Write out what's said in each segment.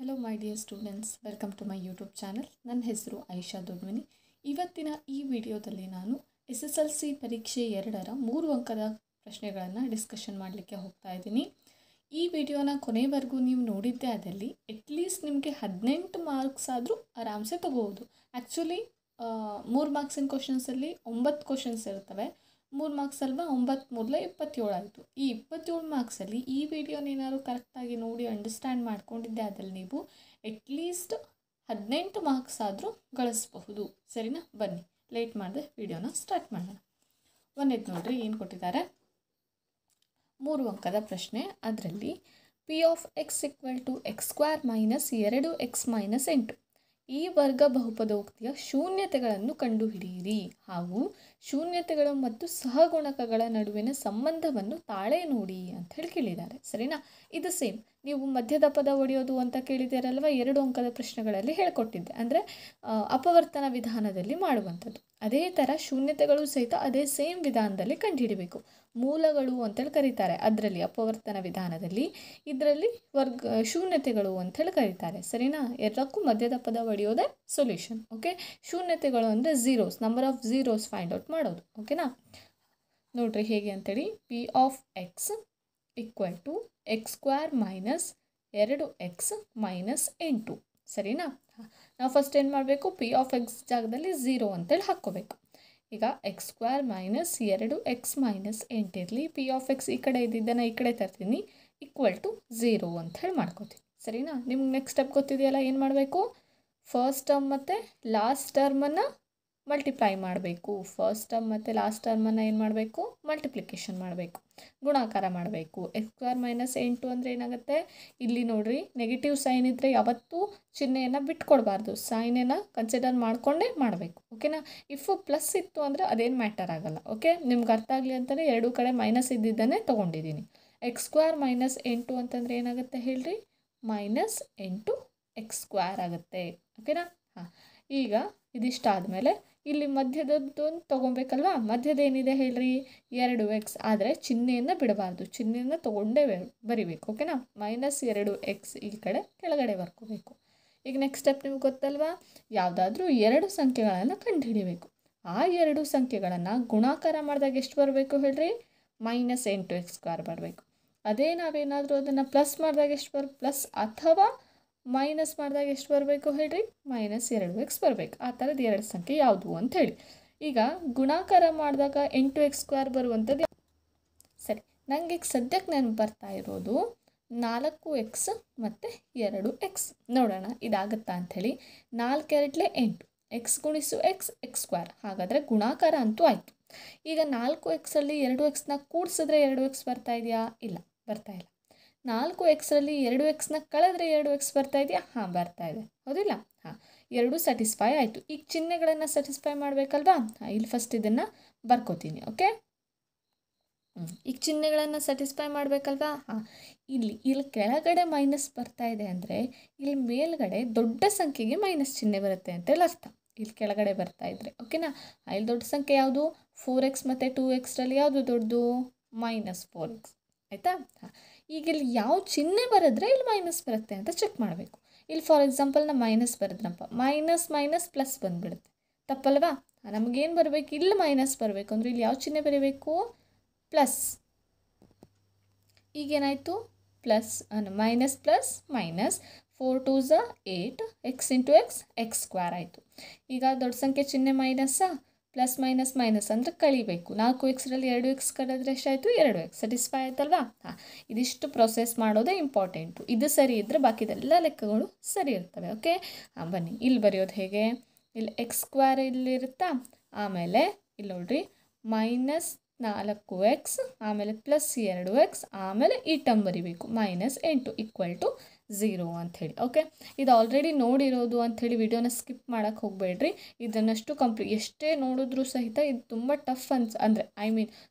Hello my dear students, welcome to my YouTube channel. ನನ್ನ ಹೆಸರು ಐಶಾ ದೊಡ್ಮನಿ. ಇವತ್ತಿನ ಈ ವಿಡಿಯೋದಲ್ಲಿ ನಾನು SSLC ಪರೀಕ್ಷೆ 2ರ 3 ಅಂಕದ ಪ್ರಶ್ನೆಗಳನ್ನು ಡಿಸ್ಕಷನ್ ಮಾಡಲಿಕ್ಕೆ ಹೋಗ್ತಾ ಇದ್ದೀನಿ. ಈ ವಿಡಿಯೋನ ಕೊನೆವರೆಗೂ ನೀವು ನೋಡಿದ್ದೇ ಆದಲ್ಲಿ ಅಟ್ಲೀಸ್ಟ್ ನಿಮಗೆ 18 ಮಾರ್ಕ್ಸ್ ಆದರೂ ಆರಾಮ್ಸೆ ತಗೋಬೋದು. ಆ್ಯಕ್ಚುಲಿ 3 ಮಾರ್ಕ್ಸಿನ ಕ್ವಶನ್ಸಲ್ಲಿ 9 ಕ್ವಶನ್ಸ್ ಇರ್ತವೆ. 3 ಮಾರ್ಕ್ಸ್ ಅಲ್ವಾ, 9 ಮೂರಲೆ 27 ಆಯಿತು. ಈ 27 ಮಾರ್ಕ್ಸಲ್ಲಿ ಈ ವಿಡಿಯೋನ ಏನಾದ್ರು ಕರೆಕ್ಟಾಗಿ ನೋಡಿ ಅಂಡರ್ಸ್ಟ್ಯಾಂಡ್ ಮಾಡ್ಕೊಂಡಿದ್ದೆ ಆದಲ್ಲಿ ನೀವು ಅಟ್ಲೀಸ್ಟ್ 18 ಮಾರ್ಕ್ಸ್ ಆದರೂ ಗಳಿಸಬಹುದು. ಸರಿನಾ? ಬನ್ನಿ ಲೇಟ್ ಮಾಡದೆ ವಿಡಿಯೋನ ಸ್ಟಾರ್ಟ್ ಮಾಡೋಣ. ಒಂದೇದು ನೋಡ್ರಿ, ಏನು ಕೊಟ್ಟಿದ್ದಾರೆ, 3 ಅಂಕದ ಪ್ರಶ್ನೆ. ಅದರಲ್ಲಿ P(x) = x² - 2x - 8 ಈ ವರ್ಗ ಬಹುಪದೋಕ್ತಿಯ ಶೂನ್ಯತೆಗಳನ್ನು ಕಂಡುಹಿಡಿಯಿರಿ ಹಾಗೂ ಶೂನ್ಯತೆಗಳು ಮತ್ತು ಸಹಗುಣಕಗಳ ನಡುವಿನ ಸಂಬಂಧವನ್ನು ತಾಳೆ ನೋಡಿ ಅಂತ ಹೇಳಿ ಕೇಳಿದ್ದಾರೆ. ಸರಿನಾ? ಇದು ಸೇಮ್ ನೀವು ಮಧ್ಯದ ಪದ ಒಡೆಯೋದು ಅಂತ ಕೇಳಿದ್ದೀರಲ್ವ, 2 ಅಂಕದ ಪ್ರಶ್ನೆಗಳಲ್ಲಿ ಹೇಳ್ಕೊಟ್ಟಿದ್ದೆ. ಅಂದರೆ ಅಪವರ್ತನ ವಿಧಾನದಲ್ಲಿ ಮಾಡುವಂಥದ್ದು. ಅದೇ ಥರ ಶೂನ್ಯತೆಗಳು ಸಹಿತ ಅದೇ ಸೇಮ್ ವಿಧಾನದಲ್ಲಿ ಕಂಡುಹಿಡಿಬೇಕು. ಮೂಲಗಳು ಅಂತೇಳಿ ಕರೀತಾರೆ ಅದರಲ್ಲಿ, ಅಪವರ್ತನ ವಿಧಾನದಲ್ಲಿ. ಇದರಲ್ಲಿ ಶೂನ್ಯತೆಗಳು ಅಂತೇಳಿ ಕರೀತಾರೆ. ಸರಿನಾ? ಎಲ್ಲಕ್ಕೂ ಮಧ್ಯದ ಪದ ಒಡೆಯೋದೇ ಸೊಲ್ಯೂಷನ್. ಓಕೆ, ಶೂನ್ಯತೆಗಳು ಅಂದರೆ zeros, number of zeros find out ಮಾಡೋದು. ಓಕೆನಾ? ನೋಡ್ರಿ ಹೇಗೆ ಅಂತೇಳಿ, P(x) = x² - 2x - 8. ಸರಿನಾ? ನಾವು ಫಸ್ಟ್ ಏನು ಮಾಡಬೇಕು, P(x) ಜಾಗದಲ್ಲಿ 0 ಅಂತೇಳಿ ಹಾಕ್ಕೋಬೇಕು. ಈಗ x² - 2x - 8 ಇರಲಿ. P(x) ಈ ಕಡೆ ಇದ್ದಿದ್ದನ್ನು ಈ ಕಡೆ ತರ್ತೀನಿ, =0 ಅಂತ ಹೇಳಿ ಮಾಡ್ಕೋತೀನಿ. ಸರಿನಾ? ನಿಮ್ಗೆ ನೆಕ್ಸ್ಟ್ ಸ್ಟೆಪ್ ಗೊತ್ತಿದೆಯಲ್ಲ, ಏನು ಮಾಡಬೇಕು, ಫಸ್ಟ್ ಟರ್ಮ್ ಮತ್ತು ಲಾಸ್ಟ್ ಟರ್ಮನ್ನು ಮಲ್ಟಿಪ್ಲೈ ಮಾಡಬೇಕು. ಫಸ್ಟ್ ಟರ್ಮ್ ಮತ್ತು ಲಾಸ್ಟ್ ಟರ್ಮನ್ನು ಏನು ಮಾಡಬೇಕು, ಮಲ್ಟಿಪ್ಲಿಕೇಶನ್ ಮಾಡಬೇಕು, ಗುಣಾಕಾರ ಮಾಡಬೇಕು. x² - 8 ಅಂದರೆ ಏನಾಗುತ್ತೆ, ಇಲ್ಲಿ ನೋಡ್ರಿ ನೆಗೆಟಿವ್ ಸೈನ್ ಇದ್ದರೆ ಯಾವತ್ತೂ ಚಿಹ್ನೆಯನ್ನು ಬಿಟ್ಕೊಡ್ಬಾರ್ದು, ಸೈನನ್ನು ಕನ್ಸಿಡರ್ ಮಾಡಿಕೊಂಡೇ ಮಾಡಬೇಕು. ಓಕೆನಾ? ಇಫು ಪ್ಲಸ್ ಇತ್ತು ಅಂದರೆ ಅದೇನು ಮ್ಯಾಟರ್ ಆಗಲ್ಲ. ಓಕೆ, ನಿಮ್ಗೆ ಅರ್ಥ ಆಗಲಿ ಅಂತಲೇ ಎರಡೂ ಕಡೆ ಮೈನಸ್ ಇದ್ದಿದ್ದನ್ನೇ ತೊಗೊಂಡಿದ್ದೀನಿ. x² - 8 ಅಂತಂದರೆ ಏನಾಗುತ್ತೆ ಹೇಳ್ರಿ, -8x² ಆಗುತ್ತೆ. ಓಕೆನಾ? ಹಾಂ, ಈಗ ಇದಿಷ್ಟಾದಮೇಲೆ ಇಲ್ಲಿ ಮಧ್ಯದದ್ದು ತೊಗೊಬೇಕಲ್ವಾ. ಮಧ್ಯದೇನಿದೆ ಹೇಳ್ರಿ, 2x. ಆದರೆ ಚಿಹ್ನೆಯನ್ನು ಬಿಡಬಾರ್ದು, ಚಿಹ್ನೆಯನ್ನು ತೊಗೊಂಡೇ ಬರಿಬೇಕು. ಓಕೆನಾ? -2x ಈ ಕಡೆ ಕೆಳಗಡೆ ಬರ್ಕೋಬೇಕು. ಈಗ ನೆಕ್ಸ್ಟ್ ಸ್ಟೆಪ್ ನಿಮ್ಗೆ ಗೊತ್ತಲ್ವಾ, ಯಾವುದಾದ್ರೂ 2 ಸಂಖ್ಯೆಗಳನ್ನು ಕಂಡುಹಿಡಿಬೇಕು. ಆ 2 ಸಂಖ್ಯೆಗಳನ್ನು ಗುಣಾಕಾರ ಮಾಡಿದಾಗ ಎಷ್ಟು ಬರಬೇಕು ಹೇಳ್ರಿ, -8x² ಬರಬೇಕು. ಅದೇ ನಾವೇನಾದರೂ ಅದನ್ನು ಪ್ಲಸ್ ಮಾಡಿದಾಗ ಎಷ್ಟು ಪ್ಲಸ್ ಅಥವಾ ಮೈನಸ್ ಮಾಡಿದಾಗ ಎಷ್ಟು ಬರಬೇಕು ಹೇಳ್ರಿ, -2x ಬರಬೇಕು. ಆ ಥರದ್ದು 2 ಸಂಖ್ಯೆ ಯಾವುದು ಅಂಥೇಳಿ. ಈಗ ಗುಣಾಕಾರ ಮಾಡಿದಾಗ 8x² ಬರುವಂಥದ್ದು. ಸರಿ, ನನಗೆ ಈಗ ಸದ್ಯಕ್ಕೆ ನೆನಪು ಬರ್ತಾ ಇರೋದು 4x ಮತ್ತು 2x. ನೋಡೋಣ ಇದಾಗುತ್ತಾ ಅಂಥೇಳಿ. 4 2 8, x × x x². ಹಾಗಾದರೆ ಗುಣಾಕಾರ ಅಂತೂ ಆಯಿತು. ಈಗ 4xಲ್ಲಿ 2xನ ಕೂಡಿಸಿದ್ರೆ 2x ಬರ್ತಾ ಇದೆಯಾ? ಇಲ್ಲ, ಬರ್ತಾ ಇಲ್ಲ. 4xರಲ್ಲಿ 2xನ ಕಳೆದ್ರೆ 2x ಬರ್ತಾ ಇದೆಯಾ? ಹಾಂ, ಬರ್ತಾ ಇದೆ. ಹೌದಿಲ್ಲ? ಹಾಂ, 2 ಸ್ಯಾಟಿಸ್ಫೈ ಆಯಿತು. ಈಗ ಚಿಹ್ನೆಗಳನ್ನು ಸ್ಯಾಟಿಸ್ಫೈ ಮಾಡಬೇಕಲ್ವಾ. ಇಲ್ಲಿ ಫಸ್ಟ್ ಇದನ್ನು ಬರ್ಕೋತೀನಿ. ಓಕೆ, ಈಗ ಚಿಹ್ನೆಗಳನ್ನು ಸ್ಯಾಟಿಸ್ಫೈ ಮಾಡಬೇಕಲ್ವಾ. ಹಾಂ, ಇಲ್ಲಿ ಕೆಳಗಡೆ ಮೈನಸ್ ಬರ್ತಾ ಇದೆ ಅಂದರೆ ಇಲ್ಲಿ ಮೇಲ್ಗಡೆ ದೊಡ್ಡ ಸಂಖ್ಯೆಗೆ ಮೈನಸ್ ಚಿಹ್ನೆ ಬರುತ್ತೆ ಅಂತೇಳಿ ಅರ್ಥ. ಇಲ್ಲಿ ಕೆಳಗಡೆ ಬರ್ತಾ ಇದ್ರೆ. ಓಕೆನಾ? ಇಲ್ಲಿ ದೊಡ್ಡ ಸಂಖ್ಯೆ ಯಾವುದು, 4x ಮತ್ತು 2xರಲ್ಲಿ ಯಾವುದು ದೊಡ್ಡದು, -4x. ಆಯಿತಾ? ಹಾಂ, ಈಗ ಇಲ್ಲಿ ಯಾವ ಚಿಹ್ನೆ ಬರೆದ್ರೆ ಇಲ್ಲಿ ಮೈನಸ್ ಬರುತ್ತೆ ಅಂತ ಚೆಕ್ ಮಾಡಬೇಕು. ಇಲ್ಲಿ ಫಾರ್ ಎಕ್ಸಾಂಪಲ್ ನಾ ಮೈನಸ್ ಬರೆದ್ನಪ್ಪ, ಮೈನಸ್ ಪ್ಲಸ್ ಬಂದುಬಿಡುತ್ತೆ, ತಪ್ಪಲ್ವಾ? ನಮಗೇನು ಬರಬೇಕು, ಇಲ್ಲಿ ಮೈನಸ್ ಬರಬೇಕು ಅಂದರೆ ಇಲ್ಲಿ ಯಾವ ಚಿಹ್ನೆ ಬರೀಬೇಕು, ಪ್ಲಸ್. ಈಗೇನಾಯಿತು, plus minus plus minus, 4 2s 8, x × x x² ಆಯಿತು. ಈಗ ದೊಡ್ಡ ಸಂಖ್ಯೆ ಚಿಹ್ನೆ ಮೈನಸ್ಸಾ, ಪ್ಲಸ್ ಮೈನಸ್ ಮೈನಸ್ ಅಂದರೆ ಕಳಿಬೇಕು. 4xರಲ್ಲಿ 2x ಕಳೆದ್ರೆ ಎಷ್ಟಾಯಿತು, 2x. ಸ್ಯಾಟಿಸ್ಫೈ ಆಯ್ತಲ್ವಾ? ಹಾಂ, ಇದಿಷ್ಟು ಪ್ರೊಸೆಸ್ ಮಾಡೋದೇ ಇಂಪಾರ್ಟೆಂಟು. ಇದು ಸರಿ ಇದ್ದರೆ ಬಾಕಿದೆಲ್ಲ ಲೆಕ್ಕಗಳು ಸರಿ ಇರ್ತವೆ. ಓಕೆ, ಹಾಂ, ಬನ್ನಿ ಇಲ್ಲಿ ಬರೆಯೋದು ಹೇಗೆ, ಇಲ್ಲಿ x² ಇಲ್ಲಿರುತ್ತಾ, ಆಮೇಲೆ ಇಲ್ಲಿ ನೋಡ್ರಿ -4x, ಆಮೇಲೆ +2x, ಆಮೇಲೆ ಈ ಟರ್ಮ್ ಬರಿಬೇಕು -8 = 0 ಅಂಥೇಳಿ. ಓಕೆ, ಇದು ಆಲ್ರೆಡಿ ನೋಡಿರೋದು ಅಂಥೇಳಿ ವಿಡಿಯೋನ ಸ್ಕಿಪ್ ಮಾಡೋಕ್ಕೆ ಹೋಗಬೇಡ್ರಿ. ಇದನ್ನಷ್ಟು ಎಷ್ಟೇ ನೋಡಿದ್ರೂ ಸಹಿತ ಇದು ತುಂಬ ಟಫ್ ಅಂದರೆ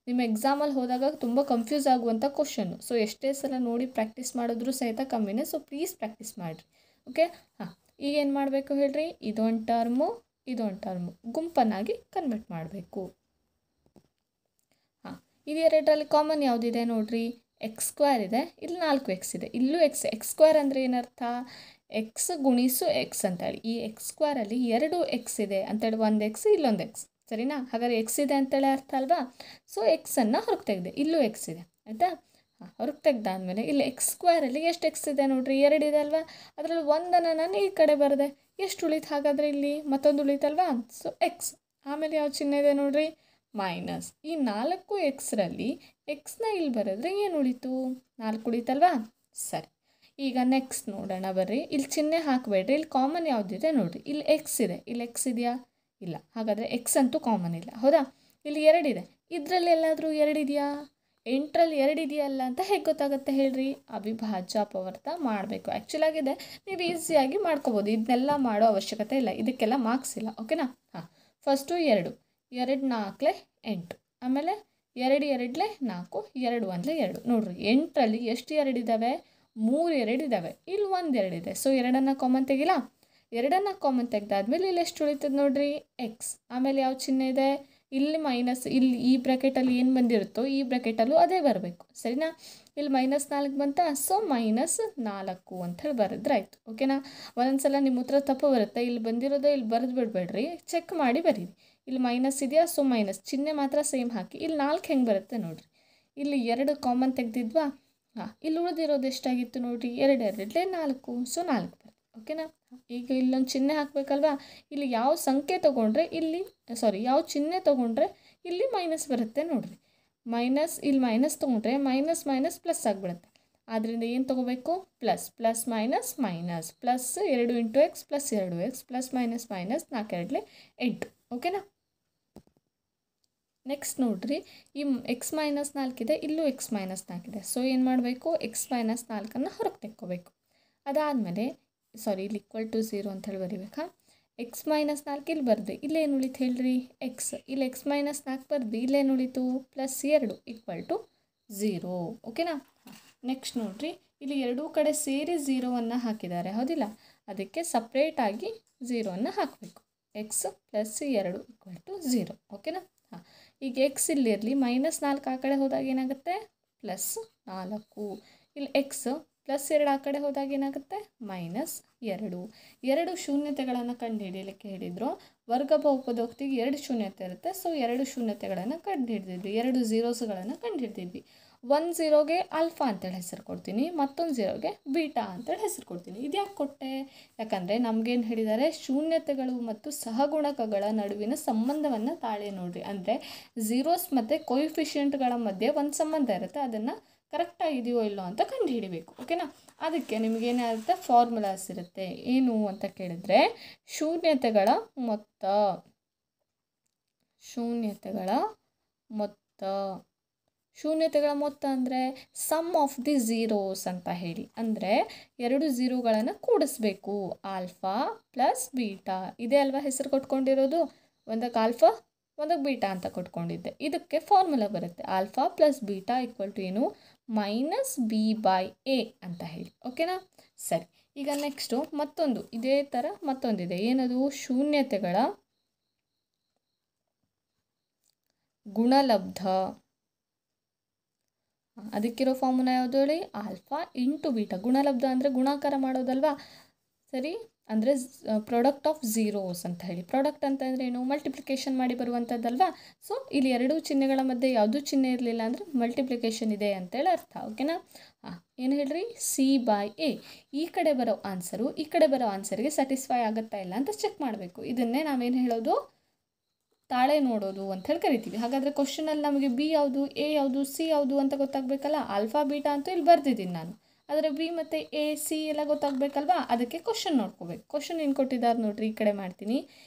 ನಿಮ್ಮ ಎಕ್ಸಾಮಲ್ಲಿ ಹೋದಾಗ ತುಂಬ ಕನ್ಫ್ಯೂಸ್ ಆಗುವಂಥ ಕ್ವಶನ್ನು. ಸೊ ಎಷ್ಟೇ ಸಲ ನೋಡಿ ಪ್ರಾಕ್ಟೀಸ್ ಮಾಡಿದ್ರೂ ಸಹಿತ ಕಮ್ಮಿನೇ. ಸೊ ಪ್ಲೀಸ್ ಪ್ರಾಕ್ಟೀಸ್ ಮಾಡಿರಿ. ಓಕೆ, ಹಾಂ, ಈಗ ಏನು ಮಾಡಬೇಕು ಹೇಳ್ರಿ, ಇದೊಂದು ಟರ್ಮು ಗುಂಪನ್ನಾಗಿ ಕನ್ವರ್ಟ್ ಮಾಡಬೇಕು. ಹಾಂ, ಇದು ಎರಡರಲ್ಲಿ ಕಾಮನ್ ಯಾವುದಿದೆ ನೋಡ್ರಿ, x² ಇದೆ, ಇಲ್ಲಿ 4x ಇದೆ, ಇಲ್ಲೂ x² ಅಂದರೆ ಏನರ್ಥ, ಎಕ್ಸ್ ಗುಣಿಸು ಎಕ್ಸ್ ಅಂತೇಳಿ. ಈ ಎಕ್ಸ್ ಸ್ಕ್ವೇರಲ್ಲಿ 2 ಎಕ್ಸ್ ಇದೆ ಅಂತೇಳಿ, ಒಂದು ಎಕ್ಸ್ ಇಲ್ಲೊಂದು ಎಕ್ಸ್, ಸರಿನಾ? ಹಾಗಾದರೆ ಎಕ್ಸ್ ಇದೆ ಅಂತೇಳಿ ಅರ್ಥ ಅಲ್ವಾ? ಸೊ ಎಕ್ಸನ್ನು ಹೊರಗೆ ತೆಗೆದೆ, ಇಲ್ಲೂ ಎಕ್ಸ್ ಇದೆ ಆಯಿತಾ. ಹೊರಗೆ ತೆಗ್ದಾದ್ಮೇಲೆ ಇಲ್ಲಿ ಎಕ್ಸ್ ಸ್ಕ್ವೇರಲ್ಲಿ ಎಷ್ಟು ಎಕ್ಸ್ ಇದೆ ನೋಡಿರಿ, 2 ಇದೆ ಅಲ್ವಾ. ಅದರಲ್ಲಿ ಒಂದನ್ನು ನಾನು ಈ ಕಡೆ ಬರೆದೆ, ಎಷ್ಟು ಉಳಿತು ಹಾಗಾದರೆ ಇಲ್ಲಿ ಮತ್ತೊಂದು ಉಳಿತಲ್ವಾ. ಸೊ ಎಕ್ಸ್, ಆಮೇಲೆ ಯಾವ ಚಿಹ್ನೆ ಇದೆ ನೋಡಿರಿ, ಮೈನಸ್. ಈ 4 ಎಕ್ಸ್ರಲ್ಲಿ ಎಕ್ಸ್ನ ಇಲ್ಲಿ ಬರೆದ್ರೆ ಏನು ಉಳಿತು, 4 ಉಳಿತಲ್ವಾ. ಸರಿ, ಈಗ ನೆಕ್ಸ್ಟ್ ನೋಡೋಣ ಬರ್ರಿ. ಇಲ್ಲಿ ಚಿಹ್ನೆ ಹಾಕಬೇಡ್ರಿ, ಇಲ್ಲಿ ಕಾಮನ್ ಯಾವುದಿದೆ ನೋಡಿರಿ. ಇಲ್ಲಿ ಎಕ್ಸ್ ಇದೆ, ಇಲ್ಲಿ ಎಕ್ಸ್ ಇದೆಯಾ, ಇಲ್ಲ. ಹಾಗಾದರೆ ಎಕ್ಸ್ ಅಂತೂ ಕಾಮನ್ ಇಲ್ಲ, ಹೌದಾ. ಇಲ್ಲಿ 2 ಇದೆ, ಇದರಲ್ಲಿ ಎಲ್ಲಾದರೂ 2 ಇದೆಯಾ, 8ರಲ್ಲಿ 2 ಇದೆಯಲ್ಲ ಅಂತ ಹೇಗೆ ಗೊತ್ತಾಗುತ್ತೆ ಹೇಳ್ರಿ? ಅವಿಭಾಜ್ಯ ಅಪವರ್ತ ಮಾಡಬೇಕು. ಆ್ಯಕ್ಚುಲಾಗಿದೆ, ನೀವು ಈಸಿಯಾಗಿ ಮಾಡ್ಕೋಬೋದು, ಇದನ್ನೆಲ್ಲ ಮಾಡೋ ಅವಶ್ಯಕತೆ ಇಲ್ಲ, ಇದಕ್ಕೆಲ್ಲ ಮಾರ್ಕ್ಸ್ ಇಲ್ಲ, ಓಕೆನಾ. ಫಸ್ಟು 2 4 8, ಆಮೇಲೆ 2 2 4, 2 1 2. ನೋಡಿರಿ 8ರಲ್ಲಿ ಎಷ್ಟು 2 ಇದ್ದಾವೆ, 3 2 ಇದ್ದಾವೆ, ಇಲ್ಲಿ 1 2 ಇದೆ. ಸೊ 2ನ್ನು ಕಾಮನ್ ತೆಗಿಲ್ಲ, 2ನ್ನು ಕಾಮನ್ ತೆಗೆದಾದ್ಮೇಲೆ ಇಲ್ಲಿ ಎಷ್ಟು ಉಳಿತದೆ ನೋಡಿರಿ, ಎಕ್ಸ್. ಆಮೇಲೆ ಯಾವ ಚಿಹ್ನೆ ಇದೆ, ಇಲ್ಲಿ ಮೈನಸ್. ಇಲ್ಲಿ ಈ ಬ್ರ್ಯಾಕೆಟಲ್ಲಿ ಏನು ಬಂದಿರುತ್ತೋ ಈ ಬ್ರ್ಯಾಕೆಟಲ್ಲೂ ಅದೇ ಬರಬೇಕು, ಸರಿನಾ. ಇಲ್ಲಿ -4 ಬಂತಾ, ಸೊ -4 ಅಂಥೇಳಿ ಬರೆದ್ರೆ ಆಯಿತು, ಓಕೆನಾ. ಒಂದೊಂದು ಸಲ ನಿಮ್ಮ ಉತ್ತರ ತಪ್ಪು ಬರುತ್ತೆ, ಇಲ್ಲಿ ಬಂದಿರೋದೇ ಇಲ್ಲಿ ಬರೆದು ಬಿಡಬೇಡ್ರಿ, ಚೆಕ್ ಮಾಡಿ ಬರೀರಿ. ಇಲ್ಲಿ ಮೈನಸ್ ಇದೆಯಾ, ಸೊ ಮೈನಸ್ ಚಿಹ್ನೆ ಮಾತ್ರ ಸೇಮ್ ಹಾಕಿ. ಇಲ್ಲಿ 4 ಹೆಂಗೆ ಬರುತ್ತೆ ನೋಡಿರಿ, ಇಲ್ಲಿ 2 ಕಾಮನ್ ತೆಗೆದಿದ್ವಾ. ಇಲ್ಲಿ ಉಳಿದಿರೋದು ಎಷ್ಟಾಗಿತ್ತು ನೋಡಿರಿ, 2 2 4, ಸೊ 4 ಬರುತ್ತೆ, ಓಕೆನಾ. ಈಗ ಇಲ್ಲೊಂದು ಚಿಹ್ನೆ ಹಾಕಬೇಕಲ್ವಾ. ಇಲ್ಲಿ ಯಾವ ಸಂಖ್ಯೆ ತೊಗೊಂಡ್ರೆ ಇಲ್ಲಿ ಯಾವ ಚಿಹ್ನೆ ತೊಗೊಂಡ್ರೆ ಇಲ್ಲಿ ಮೈನಸ್ ಬರುತ್ತೆ ನೋಡಿರಿ. ಮೈನಸ್, ಇಲ್ಲಿ ಮೈನಸ್ ತೊಗೊಂಡ್ರೆ ಮೈನಸ್ ಮೈನಸ್ ಪ್ಲಸ್ ಆಗಿಬಿಡುತ್ತೆ. ಆದ್ದರಿಂದ ಏನು ತೊಗೋಬೇಕು, plus. Plus minus minus, plus 2 × x plus 2x plus minus minus 4 2 8, ಓಕೆನಾ. ನೆಕ್ಸ್ಟ್ ನೋಡಿರಿ, ಈ ಎಕ್ಸ್ -4 ಇದೆ, ಇಲ್ಲೂ ಎಕ್ಸ್ -4 ಇದೆ. ಸೊ ಏನು ಮಾಡಬೇಕು, ಎಕ್ಸ್ -4 ಹೊರಗೆ ತೆಕ್ಕೋಬೇಕು. ಅದಾದಮೇಲೆ ಇಲ್ಲಿ =0 ಅಂತೇಳಿ ಬರೀಬೇಕಾ. ಎಕ್ಸ್ -4 ಇಲ್ಲಿ ಬರೆದು ಇಲ್ಲೇನು ಉಳಿತು ಹೇಳ್ರಿ, ಎಕ್ಸ್. ಇಲ್ಲಿ ಎಕ್ಸ್ -4 ಬರೆದು ಇಲ್ಲೇನು ಉಳಿತು, +2 =0, ಓಕೆನಾ. ನೆಕ್ಸ್ಟ್ ನೋಡಿರಿ, ಇಲ್ಲಿ ಎರಡೂ ಕಡೆ ಸೇರಿ 0ವನ್ನು ಹಾಕಿದ್ದಾರೆ, ಹೌದಿಲ್ಲ. ಅದಕ್ಕೆ ಸಪ್ರೇಟಾಗಿ 0ವನ್ನು ಹಾಕಬೇಕು. ಎಕ್ಸ್ +2 =0, ಓಕೆನಾ. ಈಗ ಎಕ್ಸ್ ಇಲ್ಲಿರಲಿ, -4 ಆ ಕಡೆ ಹೋದಾಗ ಏನಾಗುತ್ತೆ, +4. ಇಲ್ಲಿ ಎಕ್ಸ್ +2 ಆ ಕಡೆ ಹೋದಾಗ ಏನಾಗುತ್ತೆ, -2. 2 ಶೂನ್ಯತೆಗಳನ್ನು ಕಂಡುಹಿಡಿಯಲಿಕ್ಕೆ ಹೇಳಿದರು. ವರ್ಗ ಬಹುಪದೋಕ್ತಿಗೆ 2 ಶೂನ್ಯತೆ ಇರುತ್ತೆ. ಸೊ 2 ಶೂನ್ಯತೆಗಳನ್ನು ಕಂಡುಹಿಡಿದಿದ್ವಿ, 2 ಝೀರೋಸ್ಗಳನ್ನು ಕಂಡುಹಿಡಿದಿದ್ವಿ. 1 0ಗೆ ಆಲ್ಫಾ ಅಂತೇಳಿ ಹೆಸರು ಕೊಡ್ತೀನಿ, ಮತ್ತೊಂದು 0ಗೆ ಬೀಟಾ ಅಂತೇಳಿ ಹೆಸರು ಕೊಡ್ತೀನಿ. ಇದು ಯಾಕೆ ಕೊಟ್ಟೆ, ಯಾಕಂದರೆ ನಮಗೇನು ಹೇಳಿದ್ದಾರೆ, ಶೂನ್ಯತೆಗಳು ಮತ್ತು ಸಹಗುಣಕಗಳ ನಡುವಿನ ಸಂಬಂಧವನ್ನು ತಾಳೆ ನೋಡಿರಿ. ಅಂದರೆ ಝೀರೋಸ್ ಮತ್ತು ಕೊಯಿಫಿಷಿಯೆಂಟ್ಗಳ ಮಧ್ಯೆ ಒಂದು ಸಂಬಂಧ ಇರುತ್ತೆ, ಅದನ್ನು ಕರೆಕ್ಟಾಗಿದೆಯೋ ಇಲ್ಲೋ ಅಂತ ಕಂಡುಹಿಡಿಬೇಕು, ಓಕೆನಾ. ಅದಕ್ಕೆ ನಿಮಗೇನಾಗುತ್ತೆ, ಫಾರ್ಮುಲಾಸ್ ಇರುತ್ತೆ. ಏನು ಅಂತ ಕೇಳಿದರೆ, ಶೂನ್ಯತೆಗಳ ಮೊತ್ತ ಅಂದರೆ ಸಮ್ ಆಫ್ ದಿ ಝೀರೋಸ್ ಅಂತ ಹೇಳಿ. ಅಂದರೆ 2 ಝೀರೋಗಳನ್ನು ಕೂಡಿಸ್ಬೇಕು, ಆಲ್ಫಾ ಪ್ಲಸ್ ಬೀಟಾ. ಇದೇ ಅಲ್ವಾ ಹೆಸರು ಕೊಟ್ಕೊಂಡಿರೋದು, ಒಂದಕ್ಕೆ ಆಲ್ಫಾ ಒಂದಕ್ಕೆ ಬೀಟಾ ಅಂತ ಕೊಟ್ಕೊಂಡಿದ್ದೆ. ಇದಕ್ಕೆ ಫಾರ್ಮುಲಾ ಬರುತ್ತೆ, ಆಲ್ಫಾ ಪ್ಲಸ್ ಬೀಟಾ ಏನು, -b/a ಅಂತ ಹೇಳಿ, ಓಕೆನಾ. ಸರಿ, ಈಗ ನೆಕ್ಸ್ಟು ಮತ್ತೊಂದು ಇದೇ ಥರ ಮತ್ತೊಂದಿದೆ. ಏನದು, ಶೂನ್ಯತೆಗಳ ಗುಣಲಬ್ಧ. ಅದಕ್ಕಿರೋ ಫಾರ್ಮುಲಾ ಯಾವುದು ಹೇಳಿ, ಆಲ್ಫಾ × ಬೀಟಾ. ಗುಣಲಬ್ಧ ಅಂದರೆ ಗುಣಾಕಾರ ಮಾಡೋದಲ್ವಾ, ಸರಿ. ಅಂದರೆ ಪ್ರಾಡಕ್ಟ್ ಆಫ್ ಝೀರೋಸ್ ಅಂತ ಹೇಳಿ. ಪ್ರಾಡಕ್ಟ್ ಅಂತಂದರೆ ಏನು, ಮಲ್ಟಿಪ್ಲಿಕೇಶನ್ ಮಾಡಿ ಬರುವಂಥದ್ದಲ್ವಾ. ಸೊ ಇಲ್ಲಿ 2 ಚಿಹ್ನೆಗಳ ಮಧ್ಯೆ ಯಾವುದೂ ಚಿಹ್ನೆ ಇರಲಿಲ್ಲ ಅಂದರೆ ಮಲ್ಟಿಪ್ಲಿಕೇಶನ್ ಇದೆ ಅಂತೇಳಿ ಅರ್ಥ, ಓಕೆನಾ. ಏನು ಹೇಳ್ರಿ, C/A. ಈ ಕಡೆ ಬರೋ ಆನ್ಸರು ಈ ಕಡೆ ಬರೋ ಆನ್ಸರ್ಗೆ ಸ್ಯಾಟಿಸ್ಫೈ ಆಗುತ್ತಾ ಇಲ್ಲ ಅಂತ ಚೆಕ್ ಮಾಡಬೇಕು. ಇದನ್ನೇ ನಾವೇನು ಹೇಳೋದು, ತಾಳೆ ನೋಡೋದು ಅಂತ ಹೇಳಿ ಕರಿತೀವಿ. ಹಾಗಾದರೆ ಕ್ವಶನಲ್ಲಿ ನಮಗೆ ಬಿ ಯಾವುದು, ಎ ಯಾವುದು, ಸಿ ಯಾವುದು ಅಂತ ಗೊತ್ತಾಗಬೇಕಲ್ಲ. ಆಲ್ಫಾ ಬೀಟಾ ಅಂತೂ ಇಲ್ಲಿ ಬರ್ದಿದ್ದೀನಿ ನಾನು, ಆದರೆ ಬಿ ಮತ್ತು ಎ ಸಿ ಎಲ್ಲ ಗೊತ್ತಾಗಬೇಕಲ್ವಾ. ಅದಕ್ಕೆ ಕ್ವಶನ್ ನೋಡ್ಕೋಬೇಕು. ಕ್ವಶನ್ ಏನು ಕೊಟ್ಟಿದ್ದಾರೆ ನೋಡಿರಿ, ಈ ಕಡೆ ಮಾಡ್ತೀನಿ.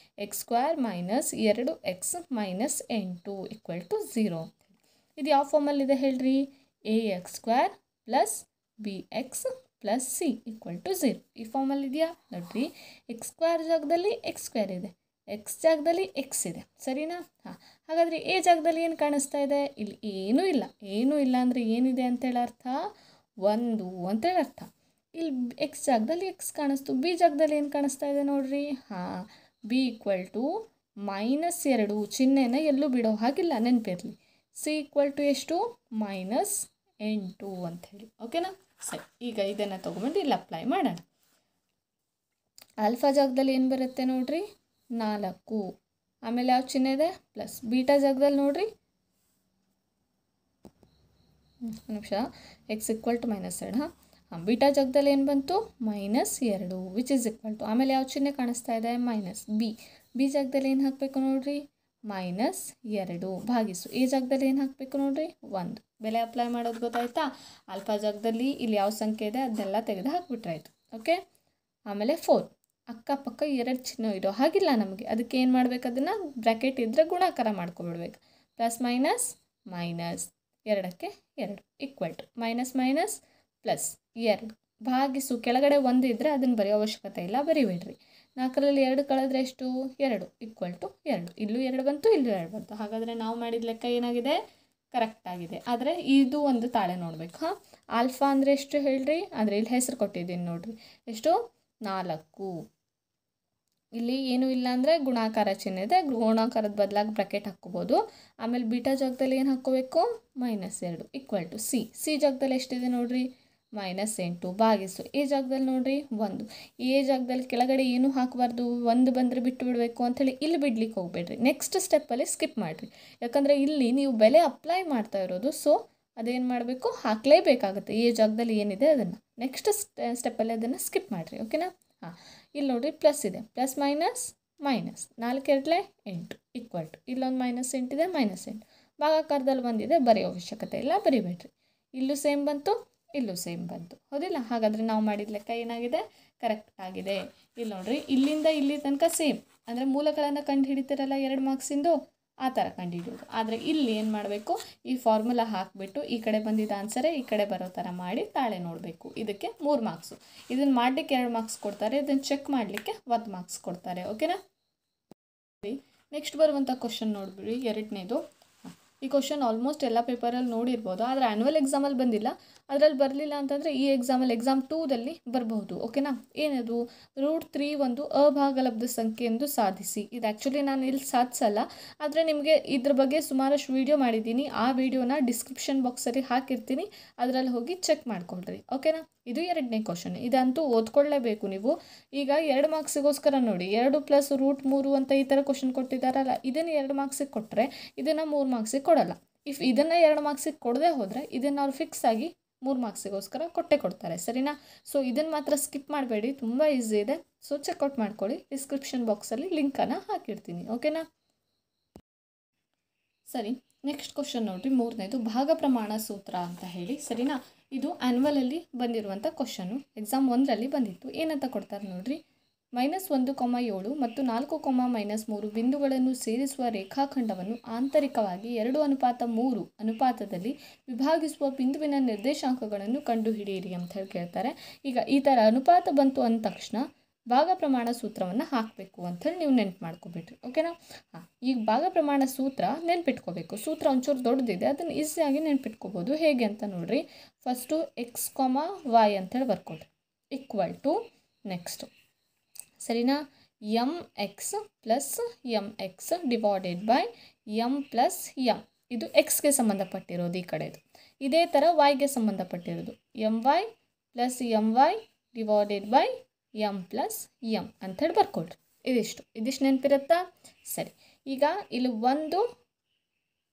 x² - 2x - 8 = 0. ಇದು ಯಾವ ಫಾರ್ಮಲ್ಲಿದೆ ಹೇಳ್ರಿ, ax² + bx + c = 0. ಈ ಫಾರ್ಮಲ್ಲಿ ಇದೆಯಾ ನೋಡಿರಿ. x² ಜಾಗದಲ್ಲಿ x² ಇದೆ, x ಜಾಗದಲ್ಲಿ x ಇದೆ, ಸರಿನಾ. ಹಾಗಾದರೆ ಎ ಜಾಗದಲ್ಲಿ ಏನು ಕಾಣಿಸ್ತಾ ಇದೆ, ಇಲ್ಲಿ ಏನೂ ಇಲ್ಲ ಅಂದರೆ ಏನಿದೆ ಅಂತೇಳಿ ಅರ್ಥ, 1 ಅಂತೇಳಿ ಅರ್ಥ. ಇಲ್ಲಿ ಎಕ್ಸ್ ಜಾಗದಲ್ಲಿ ಎಕ್ಸ್ ಕಾಣಿಸ್ತು, ಬಿ ಜಾಗದಲ್ಲಿ ಏನು ಕಾಣಿಸ್ತಾ ಇದೆ ನೋಡ್ರಿ, b = -2. ಚಿಹ್ನೆನ ಎಲ್ಲೂ ಬಿಡೋ ಹಾಗಿಲ್ಲ, ನೆನಪಿರಲಿ. c = ಎಷ್ಟು, -8 ಅಂಥೇಳಿ, ಓಕೆನಾ. ಸರಿ, ಈಗ ಇದನ್ನು ತೊಗೊಂಡು ಇಲ್ಲಿ ಅಪ್ಲೈ ಮಾಡೋಣ. ಆಲ್ಫಾ ಜಾಗದಲ್ಲಿ ಏನು ಬರುತ್ತೆ ನೋಡಿರಿ 4. ಆಮೇಲೆ ಯಾವ ಚಿಹ್ನೆ ಇದೆ ಪ್ಲಸ್. ಬೀಟಾ ಜಾಗದಲ್ಲಿ ನೋಡಿರಿ ನಿಮಿಷ ಎಕ್ಸ್ ಈಕ್ವಲ್ ಟು -2. ಹಾಂ ಬೀಟಾ ಜಾಗದಲ್ಲಿ ಏನು ಬಂತು -2 ವಿಚ್ ಇಸ್ ಈಕ್ವಲ್ ಟು ಆಮೇಲೆ ಯಾವ ಚಿಹ್ನೆ ಕಾಣಿಸ್ತಾ ಇದೆ ಮೈನಸ್. ಬಿ ಜಾಗದಲ್ಲಿ ಏನು ಹಾಕಬೇಕು ನೋಡಿರಿ -2 ಭಾಗಿಸು. ಎ ಜಾಗದಲ್ಲಿ ಏನು ಹಾಕಬೇಕು ನೋಡಿರಿ 1. ಬೆಲೆ ಅಪ್ಲೈ ಮಾಡೋದು ಗೊತ್ತಾಯ್ತಾ. ಆಲ್ಫಾ ಜಾಗದಲ್ಲಿ ಇಲ್ಲಿ ಯಾವ ಸಂಖ್ಯೆ ಇದೆ ಅದನ್ನೆಲ್ಲ ತೆಗೆದು ಹಾಕ್ಬಿಟ್ರಾಯ್ತು. ಓಕೆ. ಆಮೇಲೆ 4 ಅಕ್ಕಪಕ್ಕ 2 ಚಿಹ್ನೆ ಇರೋ ಹಾಗಿಲ್ಲ ನಮಗೆ. ಅದಕ್ಕೆ ಏನು ಮಾಡಬೇಕು, ಅದನ್ನು ಬ್ರ್ಯಾಕೆಟ್ ಇದ್ದರೆ ಗುಣಾಕಾರ ಮಾಡ್ಕೊಬಿಡ್ಬೇಕು. ಪ್ಲಸ್ ಮೈನಸ್ 2ಕ್ಕೆ 2 ಈಕ್ವಲ್ ಟು ಮೈನಸ್ ಪ್ಲಸ್ 2 ಭಾಗಿಸು. ಕೆಳಗಡೆ 1 ಇದ್ದರೆ ಅದನ್ನು ಬರೆಯೋ ಅವಶ್ಯಕತೆ ಇಲ್ಲ, ಬರಿಬೇಡ್ರಿ. 4ರಲ್ಲಿ 2 ಕಳೆದ್ರೆ ಎಷ್ಟು 2 ಈಕ್ವಲ್ ಟು 2. ಇಲ್ಲೂ 2 ಬಂತು, ಇಲ್ಲೂ 2 ಬಂತು. ಹಾಗಾದರೆ ನಾವು ಮಾಡಿದ ಲೆಕ್ಕ ಏನಾಗಿದೆ ಕರೆಕ್ಟ್ ಆಗಿದೆ. ಆದರೆ ಇದು ಒಂದು ತಾಳೆ ನೋಡಬೇಕು. ಹಾಂ ಆಲ್ಫಾ ಅಂದರೆ ಎಷ್ಟು ಹೇಳ್ರಿ, ಅಂದರೆ ಇಲ್ಲಿ ಹೆಸರು ಕೊಟ್ಟಿದ್ದೀನಿ ನೋಡಿರಿ ಎಷ್ಟು 4. ಇಲ್ಲಿ ಏನೂ ಇಲ್ಲ ಅಂದರೆ ಗುಣಾಕಾರ ಚಿಹ್ನೆ ಇದೆ, ಗುಣಾಕಾರದ ಬದಲಾಗಿ ಬ್ರ್ಯಾಕೆಟ್ ಹಾಕ್ಕೋಬೋದು. ಆಮೇಲೆ ಬೀಟಾ ಜಾಗದಲ್ಲಿ ಏನು ಹಾಕ್ಕೋಬೇಕು -2 ಈಕ್ವಲ್ ಟು ಸಿ ಜಾಗದಲ್ಲಿ ಎಷ್ಟಿದೆ ನೋಡಿರಿ -8 ಭಾಗಿಸು. ಎ ಜಾಗದಲ್ಲಿ ನೋಡಿರಿ 1. ಎ ಜಾಗದಲ್ಲಿ ಕೆಳಗಡೆ ಏನೂ ಹಾಕಬಾರ್ದು, 1 ಬಂದರೆ ಬಿಟ್ಟು ಬಿಡಬೇಕು ಅಂಥೇಳಿ ಇಲ್ಲಿ ಬಿಡ್ಲಿಕ್ಕೆ ಹೋಗಬೇಡ್ರಿ. ನೆಕ್ಸ್ಟ್ ಸ್ಟೆಪ್ಪಲ್ಲಿ ಸ್ಕಿಪ್ ಮಾಡಿರಿ. ಯಾಕಂದರೆ ಇಲ್ಲಿ ನೀವು ಬೆಲೆ ಅಪ್ಲೈ ಮಾಡ್ತಾ ಇರೋದು, ಸೊ ಅದೇನು ಮಾಡಬೇಕು ಹಾಕಲೇಬೇಕಾಗುತ್ತೆ. ಎ ಜಾಗದಲ್ಲಿ ಏನಿದೆ ಅದನ್ನು ನೆಕ್ಸ್ಟ್ ಸ್ಟೆಪ್ಪಲ್ಲಿ ಅದನ್ನು ಸ್ಕಿಪ್ ಮಾಡಿರಿ. ಓಕೆನಾ. ಹಾಂ ಇಲ್ಲಿ ನೋಡಿರಿ ಪ್ಲಸ್ ಇದೆ, ಪ್ಲಸ್ ಮೈನಸ್ 4 2 8 ಈಕ್ವಲ್ ಟು ಇಲ್ಲೊಂದು -8 ಇದೆ -8 ಭಾಗಾಕಾರದಲ್ಲಿ ಬಂದಿದೆ, ಬರೆಯೋ ಅವಶ್ಯಕತೆ ಇಲ್ಲ, ಬರಿಬೇಡ್ರಿ. ಇಲ್ಲೂ ಸೇಮ್ ಬಂತು, ಇಲ್ಲೂ ಸೇಮ್ ಬಂತು, ಹೌದಿಲ್ಲ. ಹಾಗಾದರೆ ನಾವು ಮಾಡಿದ ಲೆಕ್ಕ ಏನಾಗಿದೆ ಕರೆಕ್ಟ್ ಆಗಿದೆ. ಇಲ್ಲಿ ನೋಡಿರಿ ಇಲ್ಲಿಂದ ಇಲ್ಲಿ ತನಕ ಸೇಮ್, ಅಂದರೆ ಮೂಲಗಳನ್ನು ಕಂಡು ಹಿಡಿತಿರಲ್ಲ 2 ಮಾರ್ಕ್ಸಿಂದು, ಆ ಥರ ಕಂಡು ಹಿಡಿಯೋದು. ಆದರೆ ಇಲ್ಲಿ ಏನು ಮಾಡಬೇಕು, ಈ ಫಾರ್ಮುಲಾ ಹಾಕಿಬಿಟ್ಟು ಈ ಕಡೆ ಬಂದಿದ್ದ ಆನ್ಸರೇ ಈ ಕಡೆ ಬರೋ ಥರ ಮಾಡಿ ತಾಳೆ ನೋಡಬೇಕು. ಇದಕ್ಕೆ 3 ಮಾರ್ಕ್ಸು. ಇದನ್ನು ಮಾಡಲಿಕ್ಕೆ 2 ಮಾರ್ಕ್ಸ್ ಕೊಡ್ತಾರೆ, ಇದನ್ನು ಚೆಕ್ ಮಾಡಲಿಕ್ಕೆ 1 ಮಾರ್ಕ್ಸ್ ಕೊಡ್ತಾರೆ. ಓಕೆನಾ. ನೆಕ್ಸ್ಟ್ ಬರುವಂಥ ಕ್ವಶನ್ ನೋಡಿಬಿಡಿ, 2ನೇದು. ಈ ಕ್ವಶನ್ ಆಲ್ಮೋಸ್ಟ್ ಎಲ್ಲ ಪೇಪರಲ್ಲಿ ನೋಡಿರ್ಬೋದು, ಆದರೆ ಆ್ಯನ್ಯುವಲ್ ಎಕ್ಸಾಮಲ್ಲಿ ಬಂದಿಲ್ಲ. ಅದರಲ್ಲಿ ಬರಲಿಲ್ಲ ಅಂತಂದರೆ ಈ ಎಕ್ಸಾಮಲ್ಲಿ ಎಕ್ಸಾಮ್ 2ದಲ್ಲಿ ಬರಬಹುದು. ಓಕೆನಾ. ಏನದು √3 ಒಂದು ಅಭಾಗಲಬ್ಧ ಸಂಖ್ಯೆ ಎಂದು ಸಾಧಿಸಿ. ಇದು ಆ್ಯಕ್ಚುಲಿ ನಾನು ಇಲ್ಲಿ ಸಾಧಿಸಲ್ಲ, ಆದರೆ ನಿಮಗೆ ಇದ್ರ ಬಗ್ಗೆ ಸುಮಾರಷ್ಟು ವೀಡಿಯೋ ಮಾಡಿದ್ದೀನಿ. ಆ ವಿಡಿಯೋನ ಡಿಸ್ಕ್ರಿಪ್ಷನ್ ಬಾಕ್ಸಲ್ಲಿ ಹಾಕಿರ್ತೀನಿ, ಅದರಲ್ಲಿ ಹೋಗಿ ಚೆಕ್ ಮಾಡಿಕೊಳ್ರಿ. ಓಕೆನಾ. ಇದು 2ನೇ ಕ್ವಶನ್. ಇದಂತೂ ಓದ್ಕೊಳ್ಳೇಬೇಕು ನೀವು. ಈಗ 2 ಮಾರ್ಕ್ಸಿಗೋಸ್ಕರ ನೋಡಿ, 2 + √3 ಅಂತ ಈ ಥರ ಕ್ವಶನ್ ಕೊಟ್ಟಿದ್ದಾರಲ್ಲ, ಇದನ್ನು 2 ಮಾರ್ಕ್ಸಿಗೆ ಕೊಟ್ಟರೆ ಇದನ್ನು 3 ಮಾರ್ಕ್ಸಿಗೆ ಕೊಡಲ್ಲ. ಇಫ್ ಇದನ್ನು 2 ಮಾರ್ಕ್ಸಿಗೆ ಕೊಡದೆ ಹೋದರೆ ಇದನ್ನು ಅವ್ರು ಫಿಕ್ಸ್ ಆಗಿ 3 ಮಾರ್ಕ್ಸಿಗೋಸ್ಕರ ಕೊಡ್ತಾರೆ. ಸರಿನಾ. ಸೊ ಇದನ್ನು ಮಾತ್ರ ಸ್ಕಿಪ್ ಮಾಡಬೇಡಿ, ತುಂಬ ಈಸಿ ಇದೆ. ಸೊ ಚೆಕ್ಔಟ್ ಮಾಡ್ಕೊಳ್ಳಿ, ಡಿಸ್ಕ್ರಿಪ್ಷನ್ ಬಾಕ್ಸಲ್ಲಿ ಲಿಂಕನ್ನು ಹಾಕಿರ್ತೀನಿ. ಓಕೆನಾ. ಸರಿ, ನೆಕ್ಸ್ಟ್ ಕ್ವಶನ್ ನೋಡಿರಿ, 3ನೇದು ಭಾಗ ಪ್ರಮಾಣ ಸೂತ್ರ ಅಂತ ಹೇಳಿ. ಸರಿನಾ. ಇದು ಆ್ಯನ್ಯುವಲಲ್ಲಿ ಬಂದಿರುವಂಥ ಕ್ವಶನು, ಎಕ್ಸಾಮ್ 1ರಲ್ಲಿ ಬಂದಿತ್ತು. ಏನಂತ ಕೊಡ್ತಾರೆ ನೋಡಿರಿ, -1,7 ಮತ್ತು 4,-3 ಬಿಂದುಗಳನ್ನು ಸೇರಿಸುವ ರೇಖಾಖಂಡವನ್ನು ಆಂತರಿಕವಾಗಿ 2:3 ಅನುಪಾತದಲ್ಲಿ ವಿಭಾಗಿಸುವ ಬಿಂದುವಿನ ನಿರ್ದೇಶಾಂಕಗಳನ್ನು ಕಂಡುಹಿಡಿಯಿರಿ ಅಂತ ಹೇಳಿ ಕೇಳ್ತಾರೆ. ಈಗ ಈ ಥರ ಅನುಪಾತ ಬಂತು ಅಂದ ತಕ್ಷಣ ಭಾಗ ಪ್ರಮಾಣ ಸೂತ್ರವನ್ನು ಹಾಕಬೇಕು ಅಂಥೇಳಿ ನೀವು ನೆನ್ಪು ಮಾಡ್ಕೊಬಿಟ್ರಿ. ಓಕೆನಾ. ಹಾಂ ಈಗ ಭಾಗ ಪ್ರಮಾಣ ಸೂತ್ರ ನೆನ್ಪಿಟ್ಕೋಬೇಕು. ಸೂತ್ರ ಒಂಚೂರು ದೊಡ್ಡದಿದೆ, ಅದನ್ನು ಈಸಿಯಾಗಿ ನೆನ್ಪಿಟ್ಕೋಬೋದು. ಹೇಗೆ ಅಂತ ನೋಡಿರಿ, ಫಸ್ಟು x, y ಅಂಥೇಳಿ ಬರ್ಕೊಡ್ರಿ ಈಕ್ವಲ್ ಟು ನೆಕ್ಸ್ಟು ಸರಿನಾ mx + mx divided by m + m. ಇದು ಎಕ್ಸ್ಗೆ ಸಂಬಂಧಪಟ್ಟಿರೋದು ಈ ಕಡೆದು. ಇದೇ ಥರ ವೈಗೆ ಸಂಬಂಧಪಟ್ಟಿರೋದು my + my divided by m + m ಅಂಥೇಳಿ ಬರ್ಕೊಳ್ರಿ. ಇದಿಷ್ಟು ನೆನಪಿರುತ್ತಾ. ಸರಿ, ಈಗ ಇಲ್ಲಿ 1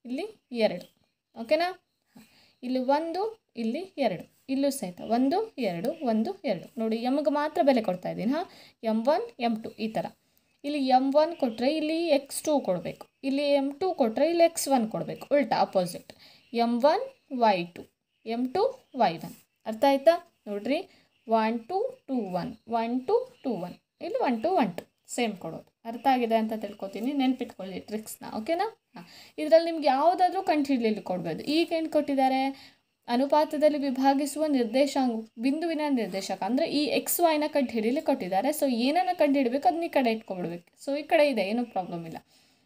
ಇಲ್ಲಿ 2. ಓಕೆನಾ. ಇಲ್ಲಿ 1 ಇಲ್ಲಿ 2, ಇಲ್ಲೂ ಸಹಿತ 1 2 1 2 ನೋಡಿ. ಎಮ್ಗೆ ಮಾತ್ರ ಬೆಲೆ ಕೊಡ್ತಾ ಇದ್ದೀನಿ. ಹಾಂ m1 m2 ಈ ಥರ. ಇಲ್ಲಿ m1 ಕೊಟ್ಟರೆ ಇಲ್ಲಿ x2 ಕೊಡಬೇಕು, ಇಲ್ಲಿ m2 ಕೊಟ್ಟರೆ ಇಲ್ಲಿ x1 ಕೊಡಬೇಕು, ಉಲ್ಟಾ opposite. m1 y2 m2 y1. ಅರ್ಥ ಆಯ್ತಾ. ನೋಡಿರಿ 1 2 2 1 1 2 2 1 ಇಲ್ಲಿ 1 2 1 2 ಸೇಮ್ ಕೊಡೋದು. ಅರ್ಥ ಆಗಿದೆ ಅಂತ ತಿಳ್ಕೊತೀನಿ, ನೆನ್ಪಿಟ್ಕೊಳ್ಳಿ ಟ್ರಿಕ್ಸ್ನ. ಓಕೆನಾ. ಹಾಂ ಇದರಲ್ಲಿ ನಿಮ್ಗೆ ಯಾವುದಾದ್ರೂ ಕಂಡುಹಿಡಿಯಲಿಕ್ಕೆ ಕೊಡ್ಬೋದು. ಈಗ ಏನು ಕೊಟ್ಟಿದ್ದಾರೆ, ಅನುಪಾತದಲ್ಲಿ ವಿಭಾಗಿಸುವ ಬಿಂದುವಿನ ನಿರ್ದೇಶಕ ಅಂದರೆ ಈ XYನ ಕಂಡು ಹಿಡಿಯಲಿಕ್ಕೆ ಕೊಟ್ಟಿದ್ದಾರೆ. ಸೊ ಏನನ್ನು ಕಂಡು ಹಿಡಬೇಕು ಅದನ್ನ ಈ ಕಡೆ ಇಟ್ಕೊಬಿಡ್ಬೇಕು. ಸೊ ಈ ಕಡೆ ಇದೆ, ಏನೂ ಪ್ರಾಬ್ಲಮ್ ಇಲ್ಲ.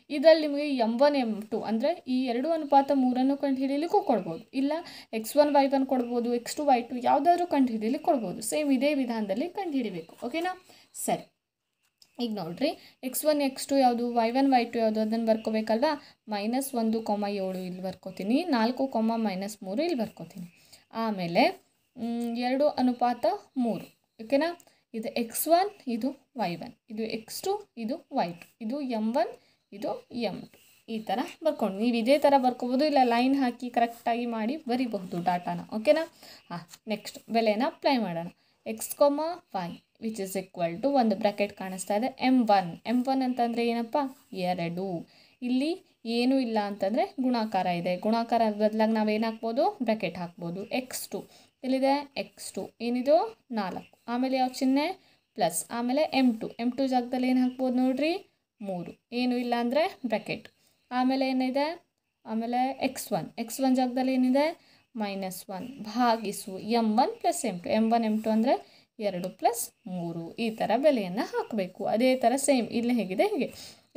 ಇದರಲ್ಲಿ ನಿಮಗೆ m1 m2 ಅಂದರೆ ಈ 2:3 ಕಂಡು ಹಿಡಿಯಲಿಕ್ಕೂ ಕೊಡ್ಬೋದು, ಇಲ್ಲ x1 y1 ಕೊಡ್ಬೋದು, x2 y2 ಯಾವುದಾದ್ರೂ ಕಂಡು ಹಿಡಿಯಲಿಕ್ಕೆ ಕೊಡ್ಬೋದು. ಸೇಮ್ ಇದೇ ವಿಧಾನದಲ್ಲಿ ಕಂಡು ಹಿಡಿಬೇಕು. ಓಕೆನಾ. ಸರಿ, ಈಗ ನೋಡಿರಿ x1 x2 ಯಾವುದು, y1 y2 ಯಾವುದು ಅದನ್ನು ಬರ್ಕೋಬೇಕಲ್ವಾ. -1,7 ಇಲ್ಲಿ ಬರ್ಕೋತೀನಿ, 4,-3 ಇಲ್ಲಿ ಬರ್ಕೋತೀನಿ. ಆಮೇಲೆ 2:3 ಓಕೆನಾ. ಇದು x1 ಇದು y1 ಇದು x2 ಇದು y2 ಇದು m1 ಇದು m2 ಈ ಥರ ಬರ್ಕೊಂಡು ನೀವು ಇದೇ ಥರ ಬರ್ಕೋಬೋದು, ಇಲ್ಲ ಲೈನ್ ಹಾಕಿ ಕರೆಕ್ಟಾಗಿ ಮಾಡಿ ಬರಿಬಹುದು ಡಾಟಾನ. ಓಕೆನಾ? ನೆಕ್ಸ್ಟ್ ಬೆಲೆನ ಅಪ್ಲೈ ಮಾಡೋಣ. x, y which is equal to ಒಂದು ಬ್ರ್ಯಾಕೆಟ್ ಕಾಣಿಸ್ತಾ ಇದೆ m1 ಅಂತಂದರೆ ಏನಪ್ಪ 2. ಇಲ್ಲಿ ಏನೂ ಇಲ್ಲ ಅಂತಂದರೆ ಗುಣಾಕಾರ ಇದೆ, ಗುಣಾಕಾರ ಬದಲಾಗಿ ನಾವೇನು ಹಾಕ್ಬೋದು ಬ್ರ್ಯಾಕೆಟ್ ಹಾಕ್ಬೋದು. x2 ಎಲ್ಲಿದೆ x2 ಏನಿದು 4, ಆಮೇಲೆ ಯಾವ ಚಿಹ್ನೆ ಪ್ಲಸ್, ಆಮೇಲೆ m2 ಜಾಗದಲ್ಲಿ ಏನು ಹಾಕ್ಬೋದು ನೋಡ್ರಿ 3, ಏನೂ ಇಲ್ಲ ಅಂದರೆ ಬ್ರ್ಯಾಕೆಟ್. ಆಮೇಲೆ ಏನಿದೆ, ಆಮೇಲೆ x1 ಜಾಗದಲ್ಲಿ ಏನಿದೆ -1 ಭಾಗಿಸು m1 + m2 m1 m2 ಅಂದರೆ 2 + 3 ಈ ಥರ ಬೆಲೆಯನ್ನು ಹಾಕಬೇಕು. ಅದೇ ಥರ ಸೇಮ್ ಇಲ್ಲಿ ಹೇಗಿದೆ ಹೀಗೆ.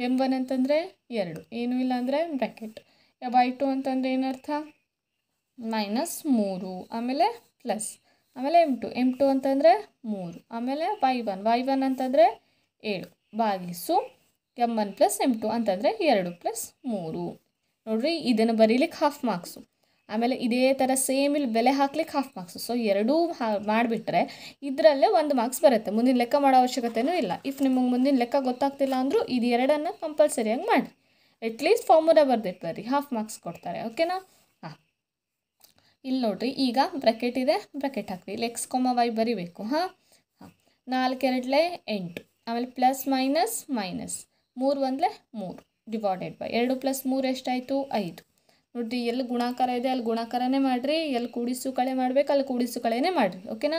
m1 ಅಂತಂದರೆ 2, ಏನೂ ಇಲ್ಲ ಅಂದರೆ ಬ್ರ್ಯಾಕೆಟ್. y2 ಅಂತಂದರೆ ಏನರ್ಥ -3, ಆಮೇಲೆ ಪ್ಲಸ್, ಆಮೇಲೆ m2 ಅಂತಂದರೆ 3, ಆಮೇಲೆ y1 ಅಂತಂದರೆ 7 ಭಾಗಿಸು m1 + m2 ಅಂತಂದರೆ 2 + 3. ನೋಡಿರಿ, ಇದನ್ನು ಬರೀಲಿಕ್ಕೆ ಹಾಫ್ ಮಾರ್ಕ್ಸು, ಆಮೇಲೆ ಇದೇ ಥರ ಸೇಮ್ ಇಲ್ಲಿ ಬೆಲೆ ಹಾಕ್ಲಿಕ್ಕೆ ಹಾಫ್ ಮಾರ್ಕ್ಸು. ಸೊ ಎರಡೂ ಮಾಡಿಬಿಟ್ರೆ ಇದರಲ್ಲೇ 1 ಮಾರ್ಕ್ಸ್ ಬರುತ್ತೆ. ಮುಂದಿನ ಲೆಕ್ಕ ಮಾಡೋ ಅವಶ್ಯಕತೆಯೂ ಇಲ್ಲ. ಇಫ್ ನಿಮಗೆ ಮುಂದಿನ ಲೆಕ್ಕ ಗೊತ್ತಾಗ್ತಿಲ್ಲ ಅಂದರೂ ಇದು ಎರಡನ್ನು ಕಂಪಲ್ಸರಿಯಾಗಿ ಮಾಡಿ, ಅಟ್ಲೀಸ್ಟ್ ಫಾರ್ಮುಲಾ ಬರ್ದಿಟ್ಟು ಬರ್ರಿ, ಹಾಫ್ ಮಾರ್ಕ್ಸ್ ಕೊಡ್ತಾರೆ. ಓಕೆನಾ? ಇಲ್ಲಿ ನೋಡಿರಿ, ಈಗ ಬ್ರ್ಯಾಕೆಟ್ ಇದೆ, ಬ್ರ್ಯಾಕೆಟ್ ಹಾಕ್ರಿ. ಇಲ್ಲಿ x, y ಬರಿಬೇಕು. 4 2 8, ಆಮೇಲೆ ಪ್ಲಸ್ ಮೈನಸ್ 3 1 3 ಡಿವೈಡೆಡ್ ಬೈ 2 + 3 ಎಷ್ಟಾಯಿತು 5. ನೋಡಿರಿ, ಎಲ್ಲಿ ಗುಣಾಕಾರ ಇದೆ ಅಲ್ಲಿ ಗುಣಾಕಾರನೇ ಮಾಡಿರಿ, ಎಲ್ಲಿ ಕೂಡಿಸು ಕಳೆ ಮಾಡಬೇಕು ಅಲ್ಲಿ ಕೂಡಿಸು ಕಳೆನೇ ಮಾಡಿರಿ. ಓಕೆನಾ?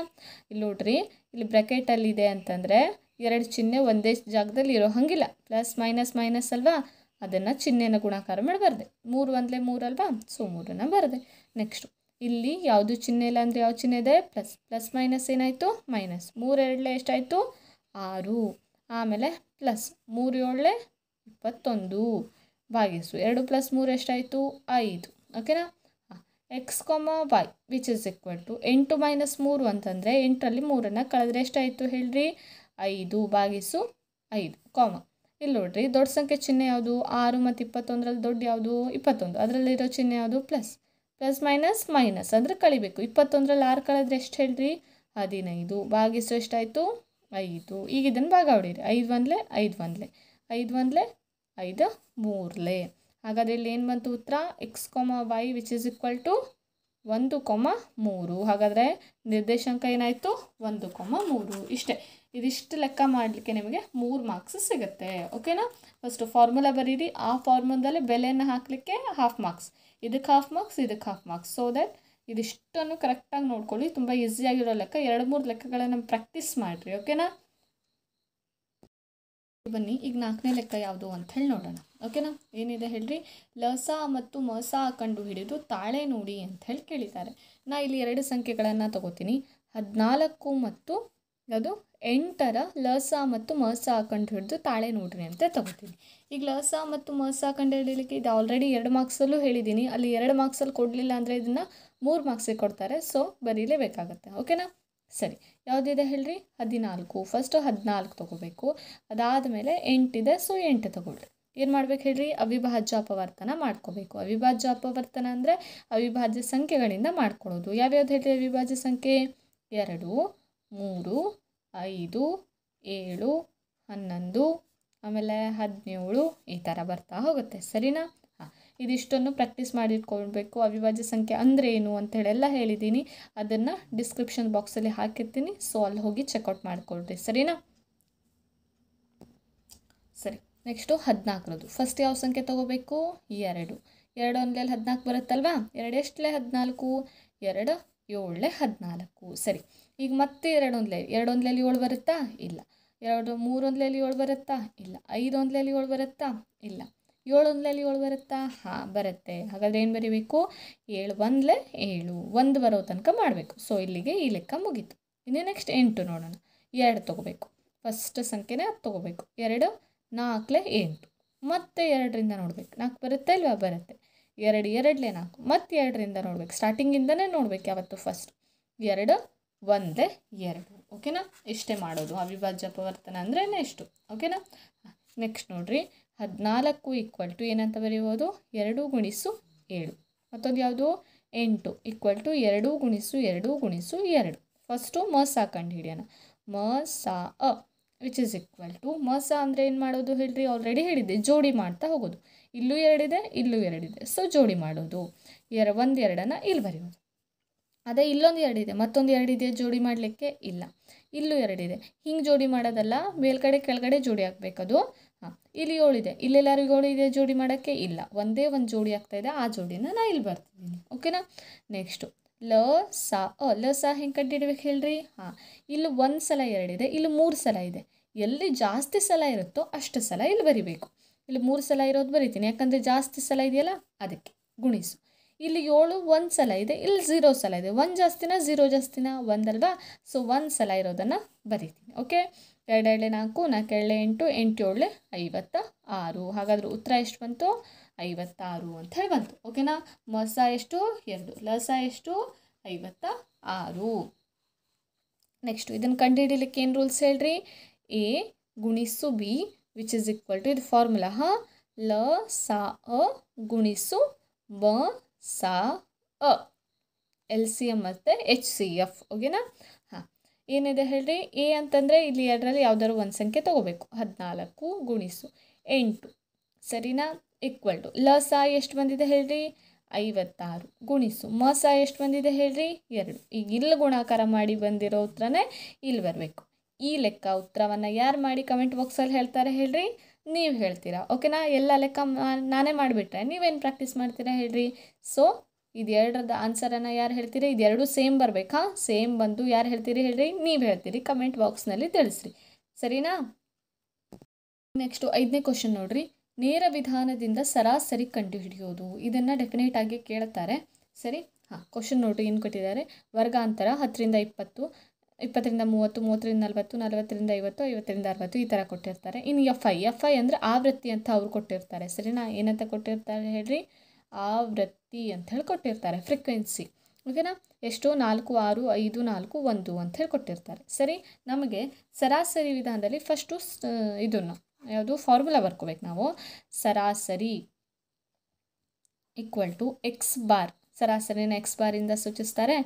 ಇಲ್ಲಿ ನೋಡಿರಿ, ಇಲ್ಲಿ ಬ್ರ್ಯಾಕೆಟಲ್ಲಿದೆ ಅಂತಂದರೆ 2 ಚಿಹ್ನೆ ಒಂದೇ ಜಾಗದಲ್ಲಿ ಇರೋ ಹಾಗಿಲ್ಲ, ಪ್ಲಸ್ ಮೈನಸ್ ಅಲ್ವಾ, ಅದನ್ನು ಚಿಹ್ನೆನ ಗುಣಾಕಾರ ಮಾಡಿ ಬರದೆ. 3 1 3 ಅಲ್ವಾ, ಸೊ 3ನ ಬರದೆ. ನೆಕ್ಸ್ಟು ಇಲ್ಲಿ ಯಾವುದು ಚಿಹ್ನೆ ಇಲ್ಲ ಅಂದರೆ ಯಾವ ಚಿಹ್ನೆ ಇದೆ ಪ್ಲಸ್ ಮೈನಸ್ ಏನಾಯಿತು ಮೈನಸ್. 3 2 ಎಷ್ಟಾಯಿತು 6, ಆಮೇಲೆ ಪ್ಲಸ್ 3 7 21 ಭಾಗಿಸು 2 + 3 ಎಷ್ಟಾಯಿತು 5. ಓಕೆನಾ? x, y which is equal to 8 - 3 ಅಂತಂದರೆ 8ರಲ್ಲಿ 3ನ್ನು ಕಳೆದ್ರೆ ಎಷ್ಟಾಯಿತು ಹೇಳ್ರಿ 5 ಭಾಗಿಸು 5 ಕಾಮ. ಇಲ್ಲಿ ನೋಡಿರಿ, ದೊಡ್ಡ ಸಂಖ್ಯೆ ಚಿಹ್ನೆ ಯಾವುದು 6 ಮತ್ತು 21ರಲ್ಲಿ ದೊಡ್ಡ ಯಾವುದು 21, ಅದರಲ್ಲಿರೋ ಚಿಹ್ನೆ ಯಾವುದು ಪ್ಲಸ್ ಮೈನಸ್ ಅಂದರೆ ಕಳಿಬೇಕು. 21ರಲ್ಲಿ 6 ಕಳೆದ್ರೆ ಎಷ್ಟು ಹೇಳ್ರಿ 15 ಭಾಗಿಸು ಎಷ್ಟಾಯಿತು 5. ಈಗ ಇದನ್ನು ಭಾಗ ಹೊಡೀರಿ, 5 1 5 1 5 1 5 3. ಹಾಗಾದರೆ ಇಲ್ಲಿ ಏನು ಬಂತು ಉತ್ತರ x, y which is equal to 1, 3. ಹಾಗಾದರೆ ನಿರ್ದೇಶಾಂಕ ಏನಾಯಿತು 1, 3. ಇಷ್ಟೇ. ಇದಿಷ್ಟು ಲೆಕ್ಕ ಮಾಡಲಿಕ್ಕೆ ನಿಮಗೆ 3 ಮಾರ್ಕ್ಸ್ ಸಿಗುತ್ತೆ. ಓಕೆನಾ? ಫಸ್ಟು ಫಾರ್ಮುಲಾ ಬರೀರಿ, ಆ ಫಾರ್ಮುಲಾದಲ್ಲಿ ಬೆಲೆಯನ್ನು ಹಾಕಲಿಕ್ಕೆ ಹಾಫ್ ಮಾರ್ಕ್ಸ್, ಇದಕ್ಕೆ ಹಾಫ್ ಮಾರ್ಕ್ಸ್, ಇದಕ್ಕೆ ಹಾಫ್ ಮಾರ್ಕ್ಸ್. ಸೊ ದ್ಯಾಟ್ ಇದಿಷ್ಟನ್ನು ಕರೆಕ್ಟಾಗಿ ನೋಡ್ಕೊಳ್ಳಿ. ತುಂಬ ಈಸಿಯಾಗಿರೋ ಲೆಕ್ಕ, 2-3 ಲೆಕ್ಕಗಳನ್ನು ಪ್ರಾಕ್ಟೀಸ್ ಮಾಡಿರಿ. ಓಕೆನಾ? ಬನ್ನಿ ಈಗ 4ನೇ ಲೆಕ್ಕ ಯಾವುದು ಅಂತ ಹೇಳಿ ನೋಡೋಣ. ಓಕೆನಾ? ಏನಿದೆ ಹೇಳ್ರಿ, ಲಸ ಮತ್ತು ಮಸ ಕಂಡು ಹಿಡಿದು ತಾಳೆ ನೋಡಿ ಅಂತ ಹೇಳಿ ಕೇಳಿದ್ದಾರೆ. ನಾ ಇಲ್ಲಿ 2 ಸಂಖ್ಯೆಗಳನ್ನು ತಗೋತೀನಿ, 14 ಮತ್ತು ಅದು 8ರ ಲಸ ಮತ್ತು ಮಸ ಕಂಡು ಹಿಡಿದು ತಾಳೆ ನೋಡ್ರಿ ಅಂತ ತಗೋತೀನಿ. ಈಗ ಲಸ ಮತ್ತು ಮಸ ಕಂಡು ಹಿಡಿಲಿಕ್ಕೆ ಇದು ಆಲ್ರೆಡಿ 2 ಮಾರ್ಕ್ಸಲ್ಲೂ ಹೇಳಿದ್ದೀನಿ. ಅಲ್ಲಿ 2 ಮಾರ್ಕ್ಸಲ್ಲಿ ಕೊಡಲಿಲ್ಲ ಅಂದರೆ ಇದನ್ನು 3 ಮಾರ್ಕ್ಸಿಗೆ ಕೊಡ್ತಾರೆ. ಸೊ ಬರೀಲೇಬೇಕಾಗತ್ತೆ. ಓಕೆನಾ? ಸರಿ, ಯಾವುದಿದೆ ಹೇಳ್ರಿ 14. ಫಸ್ಟು 14 ತೊಗೋಬೇಕು, ಅದಾದಮೇಲೆ 8 ಇದೆ, ಸೊ 8 ತೊಗೊಳ್ರಿ. ಏನು ಮಾಡ್ಬೇಕು ಹೇಳ್ರಿ, ಅವಿಭಾಜ್ಯ ಅಪವರ್ತನ ಮಾಡ್ಕೋಬೇಕು. ಅವಿಭಾಜ್ಯ ಅಪವರ್ತನ ಅಂದರೆ ಅವಿಭಾಜ್ಯ ಸಂಖ್ಯೆಗಳಿಂದ ಮಾಡ್ಕೊಳ್ಳೋದು. ಯಾವ್ಯಾವ್ದು ಹೇಳ್ರಿ ಅವಿಭಾಜ್ಯ ಸಂಖ್ಯೆ 2 3 5 7 11 ಆಮೇಲೆ 17 ಈ ಥರ ಬರ್ತಾ ಹೋಗುತ್ತೆ. ಸರಿನಾ? ಇದಿಷ್ಟನ್ನು ಪ್ರಾಕ್ಟೀಸ್ ಮಾಡಿಟ್ಕೊಳ್ಬೇಕು. ಅವಿಭಾಜ್ಯ ಸಂಖ್ಯೆ ಅಂದರೆ ಏನು ಅಂತೇಳೆಲ್ಲ ಹೇಳಿದ್ದೀನಿ, ಅದನ್ನು ಡಿಸ್ಕ್ರಿಪ್ಷನ್ ಬಾಕ್ಸಲ್ಲಿ ಹಾಕಿರ್ತೀನಿ. ಸೊ ಅಲ್ಲಿ ಹೋಗಿ ಚೆಕ್ಔಟ್ ಮಾಡಿಕೊಳ್ರಿ. ಸರಿನಾ? ಸರಿ, ನೆಕ್ಸ್ಟು 14ರದು. ಫಸ್ಟ್ ಯಾವ ಸಂಖ್ಯೆ ತೊಗೋಬೇಕು 2 ಒಂದ್ಲೇಲಿ 14 ಬರುತ್ತಲ್ವಾ, 2 ಎಷ್ಟಲೇ 14, 2 7 14. ಸರಿ, ಈಗ ಮತ್ತೆ 2 ಒಂದ್ಲೇಲಿ 7 ಬರುತ್ತಾ ಇಲ್ಲ. 3 ಒಂದ್ಲೇಲಿ 7 ಬರುತ್ತಾ ಇಲ್ಲ. 5 ಒಂದ್ಲೇಲಿ 7 ಬರುತ್ತಾ ಇಲ್ಲ. 7 ಒಂದ್ಲೇಲಿ 7 ಬರುತ್ತಾ ಬರುತ್ತೆ. ಹಾಗಾದರೆ ಏನು ಬರೀಬೇಕು 7 1 7 1 ಬರೋ ತನಕ ಮಾಡಬೇಕು. ಸೊ ಇಲ್ಲಿಗೆ ಈ ಲೆಕ್ಕ ಮುಗೀತು. ಇನ್ನು ನೆಕ್ಸ್ಟ್ 8 ನೋಡೋಣ. 2 ತೊಗೋಬೇಕು, ಫಸ್ಟ್ ಸಂಖ್ಯೆನೇ ಅದು ತೊಗೋಬೇಕು. 2 4 8 ಮತ್ತೆ 2ರಿಂದ ನೋಡಬೇಕು. 4 ಬರುತ್ತೆ ಇಲ್ವಾ, ಬರುತ್ತೆ. 2 2 4 ಮತ್ತೆ 2ರಿಂದ ನೋಡ್ಬೇಕು. ಸ್ಟಾರ್ಟಿಂಗಿಂದನೇ ನೋಡ್ಬೇಕು ಯಾವತ್ತು ಫಸ್ಟ್. 2 1 2. ಓಕೆನಾ? ಇಷ್ಟೇ ಮಾಡೋದು. ಅವಿಭಾಜ್ಯ ಅಪವರ್ತನ ಅಂದ್ರೆ ಎಷ್ಟು. ಓಕೆನಾ? ನೆಕ್ಸ್ಟ್ ನೋಡ್ರಿ, 14 ಈಕ್ವಲ್ ಟು ಏನಂತ ಬರೀಬೋದು 2 × 7. ಮತ್ತೊಂದು ಯಾವುದು 8 ಈಕ್ವಲ್ ಟು 2 × 2 × 2. ಫಸ್ಟು ಮಸ ಕಂಡು ಹಿಡಿಯೋಣ. ಮ ಸ ಅ ವಿಚ್ ಇಸ್ ಈಕ್ವಲ್ ಟು ಮ ಸ ಅಂದರೆ ಏನು ಮಾಡೋದು ಹೇಳ್ರಿ, ಆಲ್ರೆಡಿ ಹೇಳಿದ್ದೆ, ಜೋಡಿ ಮಾಡ್ತಾ ಹೋಗೋದು. ಇಲ್ಲೂ ಎರಡಿದೆ, ಇಲ್ಲೂ ಎರಡಿದೆ, ಸೊ ಜೋಡಿ ಮಾಡೋದು. ಒಂದು ಎರಡನ್ನು ಇಲ್ಲಿ ಬರೆಯೋದು. ಅದೇ ಇಲ್ಲೊಂದು ಎರಡಿದೆ, ಮತ್ತೊಂದು ಎರಡಿದೆ, ಜೋಡಿ ಮಾಡಲಿಕ್ಕೆ ಇಲ್ಲ. ಇಲ್ಲೂ ಎರಡಿದೆ, ಹಿಂಗೆ ಜೋಡಿ ಮಾಡೋದಲ್ಲ, ಮೇಲ್ಗಡೆ ಕೆಳಗಡೆ ಜೋಡಿ ಹಾಕ್ಬೇಕದು. ಹಾಂ, ಇಲ್ಲಿ 7 ಇದೆ, ಇಲ್ಲೆಲ್ಲರೂ 7 ಇದೆ, ಜೋಡಿ ಮಾಡೋಕ್ಕೆ ಇಲ್ಲ. ಒಂದೇ ಒಂದು ಜೋಡಿ ಆಗ್ತಾಯಿದೆ, ಆ ಜೋಡಿನ ನಾನು ಇಲ್ಲಿ ಬರ್ತಿದ್ದೀನಿ. ಓಕೆನಾ. ನೆಕ್ಸ್ಟು ಲ ಸ ಅ. ಲ ಸ ಹೆಂಗೆ ಕಂಡುಹಿಡ್ಬೇಕು ಹೇಳ್ರಿ. ಹಾಂ, ಇಲ್ಲಿ 1 ಸಲ ಎರಡಿದೆ, ಇಲ್ಲಿ 3 ಸಲ ಇದೆ. ಎಲ್ಲಿ ಜಾಸ್ತಿ ಸಲ ಇರುತ್ತೋ ಅಷ್ಟು ಸಲ ಇಲ್ಲಿ ಬರಿಬೇಕು. ಇಲ್ಲಿ 3 ಸಲ ಇರೋದು ಬರಿತೀನಿ, ಯಾಕಂದರೆ ಜಾಸ್ತಿ ಸಲ ಇದೆಯಲ್ಲ ಅದಕ್ಕೆ ಗುಣಿಸು. ಇಲ್ಲಿ 7 1 ಸಲ ಇದೆ, ಇಲ್ಲಿ 0 ಸಲ ಇದೆ. 1 ಜಾಸ್ತಿನ 0 ಜಾಸ್ತಿನ? 1 ಅಲ್ವಾ. ಸೊ 1 ಸಲ ಇರೋದನ್ನು ಬರಿತೀನಿ. ಓಕೆ. 2 2 4, 4 8, 8 7 56. ಹಾಗಾದರೆ ಉತ್ತರ ಎಷ್ಟು ಬಂತು? 56 ಅಂತ ಹೇಳಿ ಬಂತು. ಓಕೆನಾ. ಮ ಸ ಎಷ್ಟು? 2. ಲ ಸ ಎಷ್ಟು? 56. ನೆಕ್ಸ್ಟು ಇದನ್ನು ಕಂಡುಹಿಡಿಲಿಕ್ಕೆ ಏನು ರೂಲ್ಸ್ ಹೇಳ್ರಿ. ಎ ಗುಣಿಸು B which is equal to, ಇದು ಫಾರ್ಮುಲಾ. ಹಾಂ, ಲ ಸ ಅ ಗುಣಿಸು ಮ ಸ ಅ. LCM ಮತ್ತು HCF. ಓಕೆನಾ. ಹಾಂ, ಏನಿದೆ ಹೇಳ್ರಿ. ಎ ಅಂತಂದರೆ ಇಲ್ಲಿ ಎರಡರಲ್ಲಿ ಯಾವುದಾದ್ರು ಒಂದು ಸಂಖ್ಯೆ ತೊಗೋಬೇಕು. 14 ಗುಣಿಸು 8 ಸರಿನಾ, ಈಕ್ವಲ್ ಟು ಲ ಸ ಎಷ್ಟು ಬಂದಿದೆ ಹೇಳ್ರಿ. 56 ಗುಣಿಸು ಮ ಸ ಎಷ್ಟು ಬಂದಿದೆ ಹೇಳ್ರಿ. 2. ಈಗ ಇಲ್ಲಿ ಗುಣಾಕಾರ ಮಾಡಿ ಬಂದಿರೋ ಉತ್ತರನೇ ಇಲ್ಲಿ ಬರಬೇಕು. ಈ ಲೆಕ್ಕ ಉತ್ತರವನ್ನು ಯಾರು ಮಾಡಿ ಕಮೆಂಟ್ ಬಾಕ್ಸಲ್ಲಿ ಹೇಳ್ತಾರೆ ಹೇಳ್ರಿ. ನೀವು ಹೇಳ್ತೀರಾ. ಓಕೆನಾ. ಎಲ್ಲ ಲೆಕ್ಕ ನಾನೇ ಮಾಡಿಬಿಟ್ರೆ ನೀವೇನು ಪ್ರಾಕ್ಟೀಸ್ ಮಾಡ್ತೀರಾ ಹೇಳ್ರಿ. ಸೊ ಇದು ಎರಡರದ ಆನ್ಸರನ್ನು ಯಾರು ಹೇಳ್ತೀರಿ. ಇದೆರಡು ಸೇಮ್ ಬರಬೇಕಾ. ಸೇಮ್ ಬಂದು ಯಾರು ಹೇಳ್ತೀರಿ ಹೇಳ್ರಿ. ನೀವು ಹೇಳ್ತೀರಿ. ಕಮೆಂಟ್ ಬಾಕ್ಸ್ನಲ್ಲಿ ತಿಳಿಸ್ರಿ. ಸರಿನಾ. ನೆಕ್ಸ್ಟು 5ನೇ ಕ್ವಶನ್ ನೋಡ್ರಿ. ನೇರ ವಿಧಾನದಿಂದ ಸರಾಸರಿ ಕಂಡುಹಿಡಿಯೋದು. ಇದನ್ನು ಡೆಫಿನೇಟ್ ಆಗಿ ಕೇಳ್ತಾರೆ. ಸರಿ. ಹಾಂ, ಕ್ವಶನ್ ನೋಡ್ರಿ ಏನು ಕೊಟ್ಟಿದ್ದಾರೆ. ವರ್ಗಾಂತರ 10 ರಿಂದ 20, 20 ರಿಂದ 30, 30 ರಿಂದ 40, 40 ರಿಂದ 50, 50 ರಿಂದ 60 ಈ ಥರ ಕೊಟ್ಟಿರ್ತಾರೆ. ಇನ್ನು ಎಫ್ ಐ ಅಂದರೆ ಆವೃತ್ತಿ ಅಂತ ಅವ್ರು ಕೊಟ್ಟಿರ್ತಾರೆ. ಸರಿನಾ. ಏನಂತ ಕೊಟ್ಟಿರ್ತಾರೆ ಹೇಳ್ರಿ. ಆವೃತ್ತಿ ಅಂತ ಹೇಳಿ ಕೊಟ್ಟಿರ್ತಾರೆ. ಫ್ರೀಕ್ವೆನ್ಸಿ. ಓಕೆನಾ. ಎಷ್ಟು? 4 6 5 4 1 ಅಂತ ಹೇಳಿ ಕೊಟ್ಟಿರ್ತಾರೆ. ಸರಿ. ನಮಗೆ ಸರಾಸರಿ ವಿಧಾನದಲ್ಲಿ ಫಸ್ಟು ಇದನ್ನು ಯಾವುದು ಫಾರ್ಮುಲಾ ಬರ್ಕೋಬೇಕು ನಾವು. ಸರಾಸರಿ ಈಕ್ವಲ್ ಟು ಎಕ್ಸ್ ಬಾರ್. ಸರಾಸರಿನ ಎಕ್ಸ್ ಬಾರಿಂದ ಸೂಚಿಸ್ತಾರೆ.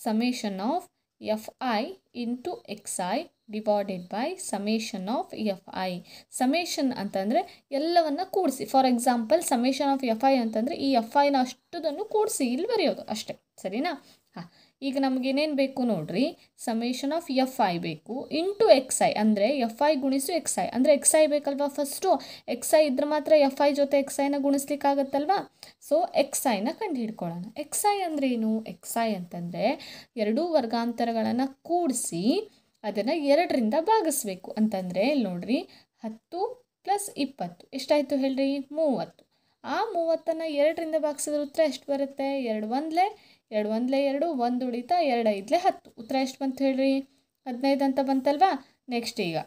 Summation of F I into X i divided by summation of F i. ಸಮೇಷನ್ ಅಂತಂದರೆ ಎಲ್ಲವನ್ನು ಕೂಡಿಸಿ. For example summation of F i ಅಂತಂದರೆ ಈ ಎಫ್ ಐನ ಅಷ್ಟುದನ್ನು ಕೂಡಿಸಿ ಇಲ್ಲಿ ಬರೆಯೋದು ಅಷ್ಟೇ. ಸರಿನಾ. ಹಾಂ, ಈಗ ನಮಗೇನೇನು ಬೇಕು ನೋಡ್ರಿ. ಸಮೇಷನ್ ಆಫ್ ಎಫ್ ಐ ಬೇಕು ಇಂಟು ಎಕ್ಸ್ ಐ ಅಂದರೆ ಎಫ್ ಐ ಗುಣಿಸು ಎಕ್ಸ್ ಐ ಅಂದರೆ ಎಕ್ಸ್ ಐ ಬೇಕಲ್ವಾ. ಫಸ್ಟು ಎಕ್ಸ್ ಐ ಇದ್ರೆ ಮಾತ್ರ ಎಫ್ ಐ ಜೊತೆ ಎಕ್ಸ್ ಐನ ಗುಣಿಸ್ಲಿಕ್ಕಾಗತ್ತಲ್ವಾ. ಸೊ ಎಕ್ಸ್ ಐನ ಕಂಡು ಹಿಡ್ಕೊಳ್ಳೋಣ. ಎಕ್ಸ್ ಐ ಅಂದರೆ ಏನು? ಎಕ್ಸ್ ಐ ಅಂತಂದರೆ ಎರಡೂ ವರ್ಗಾಂತರಗಳನ್ನು ಕೂಡಿಸಿ ಅದನ್ನು 2ರಿಂದ ಭಾಗಿಸ್ಬೇಕು ಅಂತಂದರೆ ಇಲ್ಲಿ ನೋಡ್ರಿ. 10 + 20 ಎಷ್ಟಾಯಿತು ಹೇಳ್ರಿ. 30. ಆ 30ನ್ನು 2ರಿಂದ ಭಾಗಿಸಿದ್ರೆ ಉತ್ತರ ಎಷ್ಟು ಬರುತ್ತೆ. 2 1 2 1 2 1 ಉಳಿತಾ 2 5 10. ಉತ್ತರ ಎಷ್ಟು ಬಂತು ಹೇಳ್ರಿ. 15 ಅಂತ ಬಂತಲ್ವಾ. ನೆಕ್ಸ್ಟ್ ಈಗ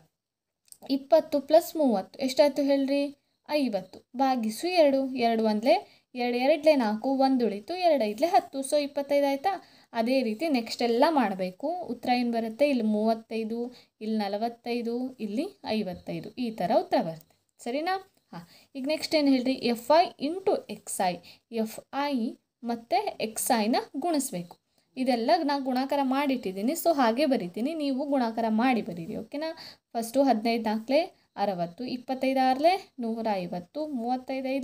20 + 30 ಎಷ್ಟಾಯಿತು ಹೇಳ್ರಿ. 50 ಭಾಗಿಸು 2. 2 1 2 2 4 1 ಉಳಿತು 2 5 10. ಸೊ 25 ಆಯಿತಾ. ಅದೇ ರೀತಿ ನೆಕ್ಸ್ಟ್ ಎಲ್ಲ ಮಾಡಬೇಕು. ಉತ್ತರ ಏನು ಬರುತ್ತೆ. ಇಲ್ಲಿ 35, ಇಲ್ಲಿ 45, ಇಲ್ಲಿ 55 ಈ ಥರ ಉತ್ತರ ಬರುತ್ತೆ. ಸರಿನಾ. ಹಾಂ, ಈಗ ನೆಕ್ಸ್ಟ್ ಏನು ಹೇಳ್ರಿ. F I into X I. F I ಮತ್ತು ಎಕ್ಸ್ ಐನ ಗುಣಿಸ್ಬೇಕು. ಇದೆಲ್ಲ ನಾನು ಗುಣಾಕಾರ ಮಾಡಿಟ್ಟಿದ್ದೀನಿ. ಸೊ ಹಾಗೆ ಬರಿತೀನಿ, ನೀವು ಗುಣಾಕಾರ ಮಾಡಿ ಬರೀರಿ. ಓಕೆನಾ. ಫಸ್ಟು 15 4 60, 25 6 150,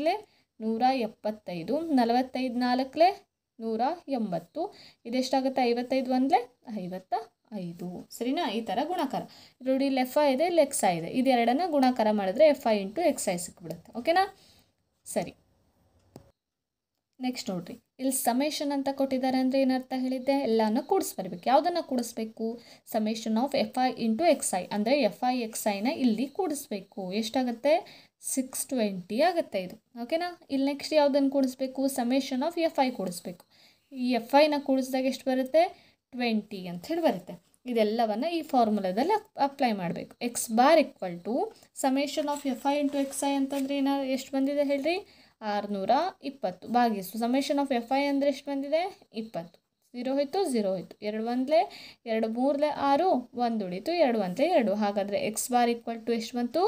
35 5 175, 45 4 180. ಇದೆಷ್ಟಾಗುತ್ತೆ. 55 1 55. ಸರಿನಾ. ಈ ಥರ ಗುಣಾಕಾರ ನೋಡಿ. ಇಲ್ಲಿ ಎಫ್ ಐ ಇದೆ, ಇಲ್ಲಿ ಎಕ್ಸ್ ಐ ಇದೆ. ಇದೆರಡನ್ನು ಗುಣಾಕಾರ ಮಾಡಿದ್ರೆ f I into X i ಸಿಕ್ಬಿಡುತ್ತೆ. ಓಕೆನಾ. ಸರಿ. ನೆಕ್ಸ್ಟ್ ನೋಡ್ರಿ. ಇಲ್ಲಿ ಸಮೇಷನ್ ಅಂತ ಕೊಟ್ಟಿದ್ದಾರೆ ಅಂದರೆ ಏನರ್ಥ ಹೇಳಿದ್ದೆ. ಎಲ್ಲನೂ ಕೂಡಿಸ್ಬರ್ಬೇಕು. ಯಾವುದನ್ನು ಕೂಡಿಸ್ಬೇಕು. Summation of F I into X i ಅಂದರೆ ಎಫ್ ಐ ಎಕ್ಸ್ ಐನ ಇಲ್ಲಿ ಕೂಡಿಸ್ಬೇಕು. ಎಷ್ಟಾಗುತ್ತೆ. 620 ಆಗುತ್ತೆ ಇದು. ಓಕೆನಾ. ಇಲ್ಲಿ ನೆಕ್ಸ್ಟ್ ಯಾವುದನ್ನು ಕೂಡಿಸ್ಬೇಕು. ಸಮೇಷನ್ ಆಫ್ ಎಫ್ ಐ ಕೂಡಿಸ್ಬೇಕು. ಈ ಎಫ್ ಐನ ಕೂಡಿಸಿದಾಗ ಎಷ್ಟು ಬರುತ್ತೆ. 20 ಅಂತ ಹೇಳಿ ಬರುತ್ತೆ. ಇದೆಲ್ಲವನ್ನು ಈ ಫಾರ್ಮುಲಾದಲ್ಲಿ ಅಪ್ಲೈ ಮಾಡಬೇಕು. X bar equal to summation of F I into X I ಅಂತಂದರೆ ಎಷ್ಟು ಬಂದಿದೆ ಹೇಳ್ರಿ. 620 ಭಾಗಿಸು ಸಮೇಷನ್ ಆಫ್ ಎಫ್ ಐ ಅಂದರೆ ಎಷ್ಟು ಬಂದಿದೆ. 20. 0 ಹೋಯ್ತು 0 ಹೋಯ್ತು. 2 1 2 3 6 1 ಉಳಿತು 2 1 2. ಹಾಗಾದರೆ ಎಕ್ಸ್ ಬಾರ್ ಈಕ್ವಲ್ ಟು ಎಷ್ಟು ಬಂತು.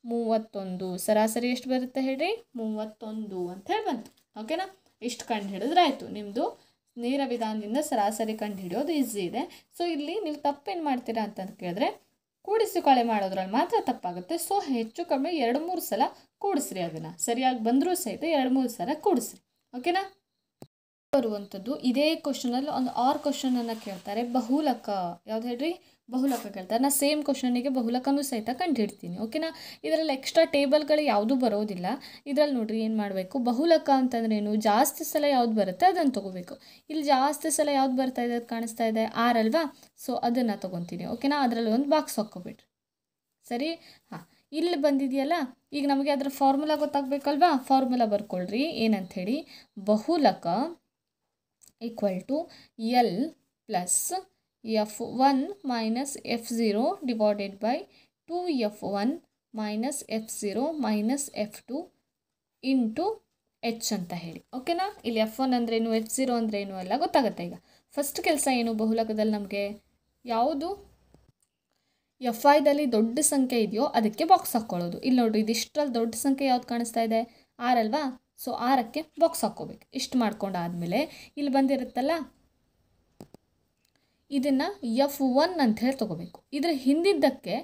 31. ಸರಾಸರಿ ಎಷ್ಟು ಬರುತ್ತೆ ಹೇಳ್ರಿ. 31 ಅಂತ ಹೇಳಿ ಬಂತು. ಓಕೆನಾ. ಇಷ್ಟು ಕಂಡು ಹಿಡಿದ್ರೆ ಆಯಿತು. ನಿಮ್ಮದು ನೇರ ವಿಧಾನದಿಂದ ಸರಾಸರಿ ಕಂಡು ಹಿಡಿಯೋದು ಈಸಿ ಇದೆ. ಸೊ ಇಲ್ಲಿ ನೀವು ತಪ್ಪೇನು ಮಾಡ್ತೀರಾ ಅಂತ ಕೇಳಿದ್ರೆ ಕೂಡಿಸಿ ಕಳೆ ಮಾಡೋದ್ರಲ್ಲಿ ಮಾತ್ರ ತಪ್ಪಾಗುತ್ತೆ. ಸೊ ಹೆಚ್ಚು ಕಮ್ಮಿ 2-3 ಸಲ ಕೂಡಿಸ್ರಿ, ಅದನ್ನು ಸರಿಯಾಗಿ ಬಂದರೂ ಸಹಿತ 2-3 ಸಲ ಕೂಡಿಸ್ರಿ. ಓಕೆನಾ? ಬರುವಂಥದ್ದು ಇದೇ ಕ್ವಶನಲ್ಲಿ ಒಂದು ಕ್ವಶನನ್ನು ಕೇಳ್ತಾರೆ. ಬಹುಲಕ ಯಾವ್ದು ಹೇಳ್ರಿ? ಬಹುಲಕ ಕೇಳ್ತಾರೆ. ನಾನು ಸೇಮ್ ಕ್ವಶನಿಗೆ ಬಹುಲಕನೂ ಸಹಿತ ಕಂಡುಹಿಡ್ತೀನಿ. ಓಕೆನಾ? ಇದರಲ್ಲಿ ಎಕ್ಸ್ಟ್ರಾ ಟೇಬಲ್ಗಳು ಯಾವುದೂ ಬರೋದಿಲ್ಲ. ಇದರಲ್ಲಿ ನೋಡ್ರಿ ಏನು ಮಾಡಬೇಕು, ಬಹುಲಕ ಅಂತಂದ್ರೇನು, ಜಾಸ್ತಿ ಸಲ ಯಾವ್ದು ಬರುತ್ತೆ ಅದನ್ನು ತೊಗೋಬೇಕು. ಇಲ್ಲಿ ಜಾಸ್ತಿ ಸಲ ಯಾವ್ದು ಬರ್ತಾ ಇದೆ ಅದು ಕಾಣಿಸ್ತಾ ಇದೆ 6 ಅಲ್ವಾ? ಸೊ ಅದನ್ನು ತೊಗೊತೀನಿ. ಓಕೆನಾ? ಅದರಲ್ಲಿ ಒಂದು ಬಾಕ್ಸ್ ಹಾಕ್ಕೊಬಿಟ್ರಿ. ಸರಿ? ಹಾಂ, ಇಲ್ಲಿ ಬಂದಿದೆಯಲ್ಲ, ಈಗ ನಮಗೆ ಅದರ ಫಾರ್ಮುಲಾ ಗೊತ್ತಾಗಬೇಕಲ್ವಾ? ಫಾರ್ಮುಲಾ ಬರ್ಕೊಳ್ರಿ. ಏನಂಥೇಳಿ, ಬಹುಲಕ equal to l plus F1 minus F0 divided by 2F1 minus F0 minus F2 into H ಅಂತ ಹೇಳಿ. ಓಕೆನಾ? ಇಲ್ಲಿ F1 ಅಂದ್ರೇನು, F0 ಅಂದ್ರೇನು ಎಲ್ಲ ಗೊತ್ತಾಗುತ್ತೆ. ಈಗ ಫಸ್ಟ್ ಕೆಲಸ ಏನು ಬಹುಲಕದಲ್ಲಿ ನಮಗೆ, ಯಾವುದು F5ದಲ್ಲಿ ದೊಡ್ಡ ಸಂಖ್ಯೆ ಇದೆಯೋ ಅದಕ್ಕೆ ಬಾಕ್ಸ್ ಹಾಕ್ಕೊಳ್ಳೋದು. ಇಲ್ಲಿ ನೋಡಿರಿ, ಇದಿಷ್ಟರಲ್ಲಿ ದೊಡ್ಡ ಸಂಖ್ಯೆ ಯಾವ್ದು ಕಾಣಿಸ್ತಾ ಇದೆ? 6 ಅಲ್ವಾ? ಸೊ 6ಕ್ಕೆ ಬಾಕ್ಸ್ ಹಾಕ್ಕೋಬೇಕು. ಇಷ್ಟು ಮಾಡ್ಕೊಂಡಾದಮೇಲೆ ಇಲ್ಲಿ ಬಂದಿರುತ್ತಲ್ಲ, ಇದನ್ನು F1 ಅಂತ ಹೇಳಿ ತೊಗೋಬೇಕು. ಇದರ ಹಿಂದಿದ್ದಕ್ಕೆ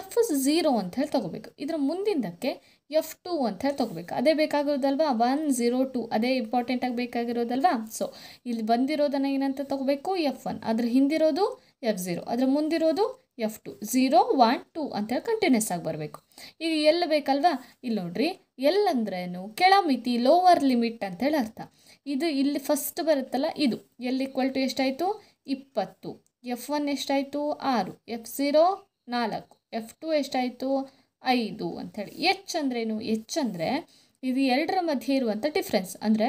F0 ಅಂತ ಹೇಳಿ ತೊಗೋಬೇಕು. ಇದರ ಮುಂದಿದ್ದಕ್ಕೆ F2 ಅಂತ ಹೇಳಿ ತೊಗೋಬೇಕು. ಅದೇ ಬೇಕಾಗಿರೋದಲ್ವಾ? 1 0 2 ಅದೇ ಇಂಪಾರ್ಟೆಂಟಾಗಿ ಬೇಕಾಗಿರೋದಲ್ವಾ? ಸೊ ಇಲ್ಲಿ ಬಂದಿರೋದನ್ನು ಏನಂತ ತೊಗೋಬೇಕು? F1. ಅದ್ರ ಹಿಂದಿರೋದು F0, ಅದ್ರ ಮುಂದಿರೋದು F2. 0 1 2 ಅಂತೇಳಿ ಕಂಟಿನ್ಯೂಸ್ ಆಗಿ ಬರಬೇಕು. ಈಗ ಎಲ್ಲಿ ಬೇಕಲ್ವಾ? ಇಲ್ಲಿ ನೋಡ್ರಿ, ಎಲ್ ಅಂದ್ರೇನು, ಕೆಳಮಿತಿ, ಲೋವರ್ ಲಿಮಿಟ್ ಅಂತೇಳಿ ಅರ್ಥ. ಇದು ಇಲ್ಲಿ ಫಸ್ಟ್ ಬರುತ್ತಲ್ಲ, ಇದು ಎಲ್ ಈಕ್ವಲ್ ಟು ಎಷ್ಟಾಯಿತು? 20. F1 ಎಷ್ಟಾಯಿತು? 6. F0 4. F2 ಎಷ್ಟಾಯಿತು? 5 ಅಂಥೇಳಿ. ಎಚ್ ಅಂದ್ರೇನು? ಎಚ್ ಅಂದರೆ ಇದು ಎರಡರ ಮಧ್ಯೆ ಇರುವಂಥ ಡಿಫ್ರೆನ್ಸ್. ಅಂದರೆ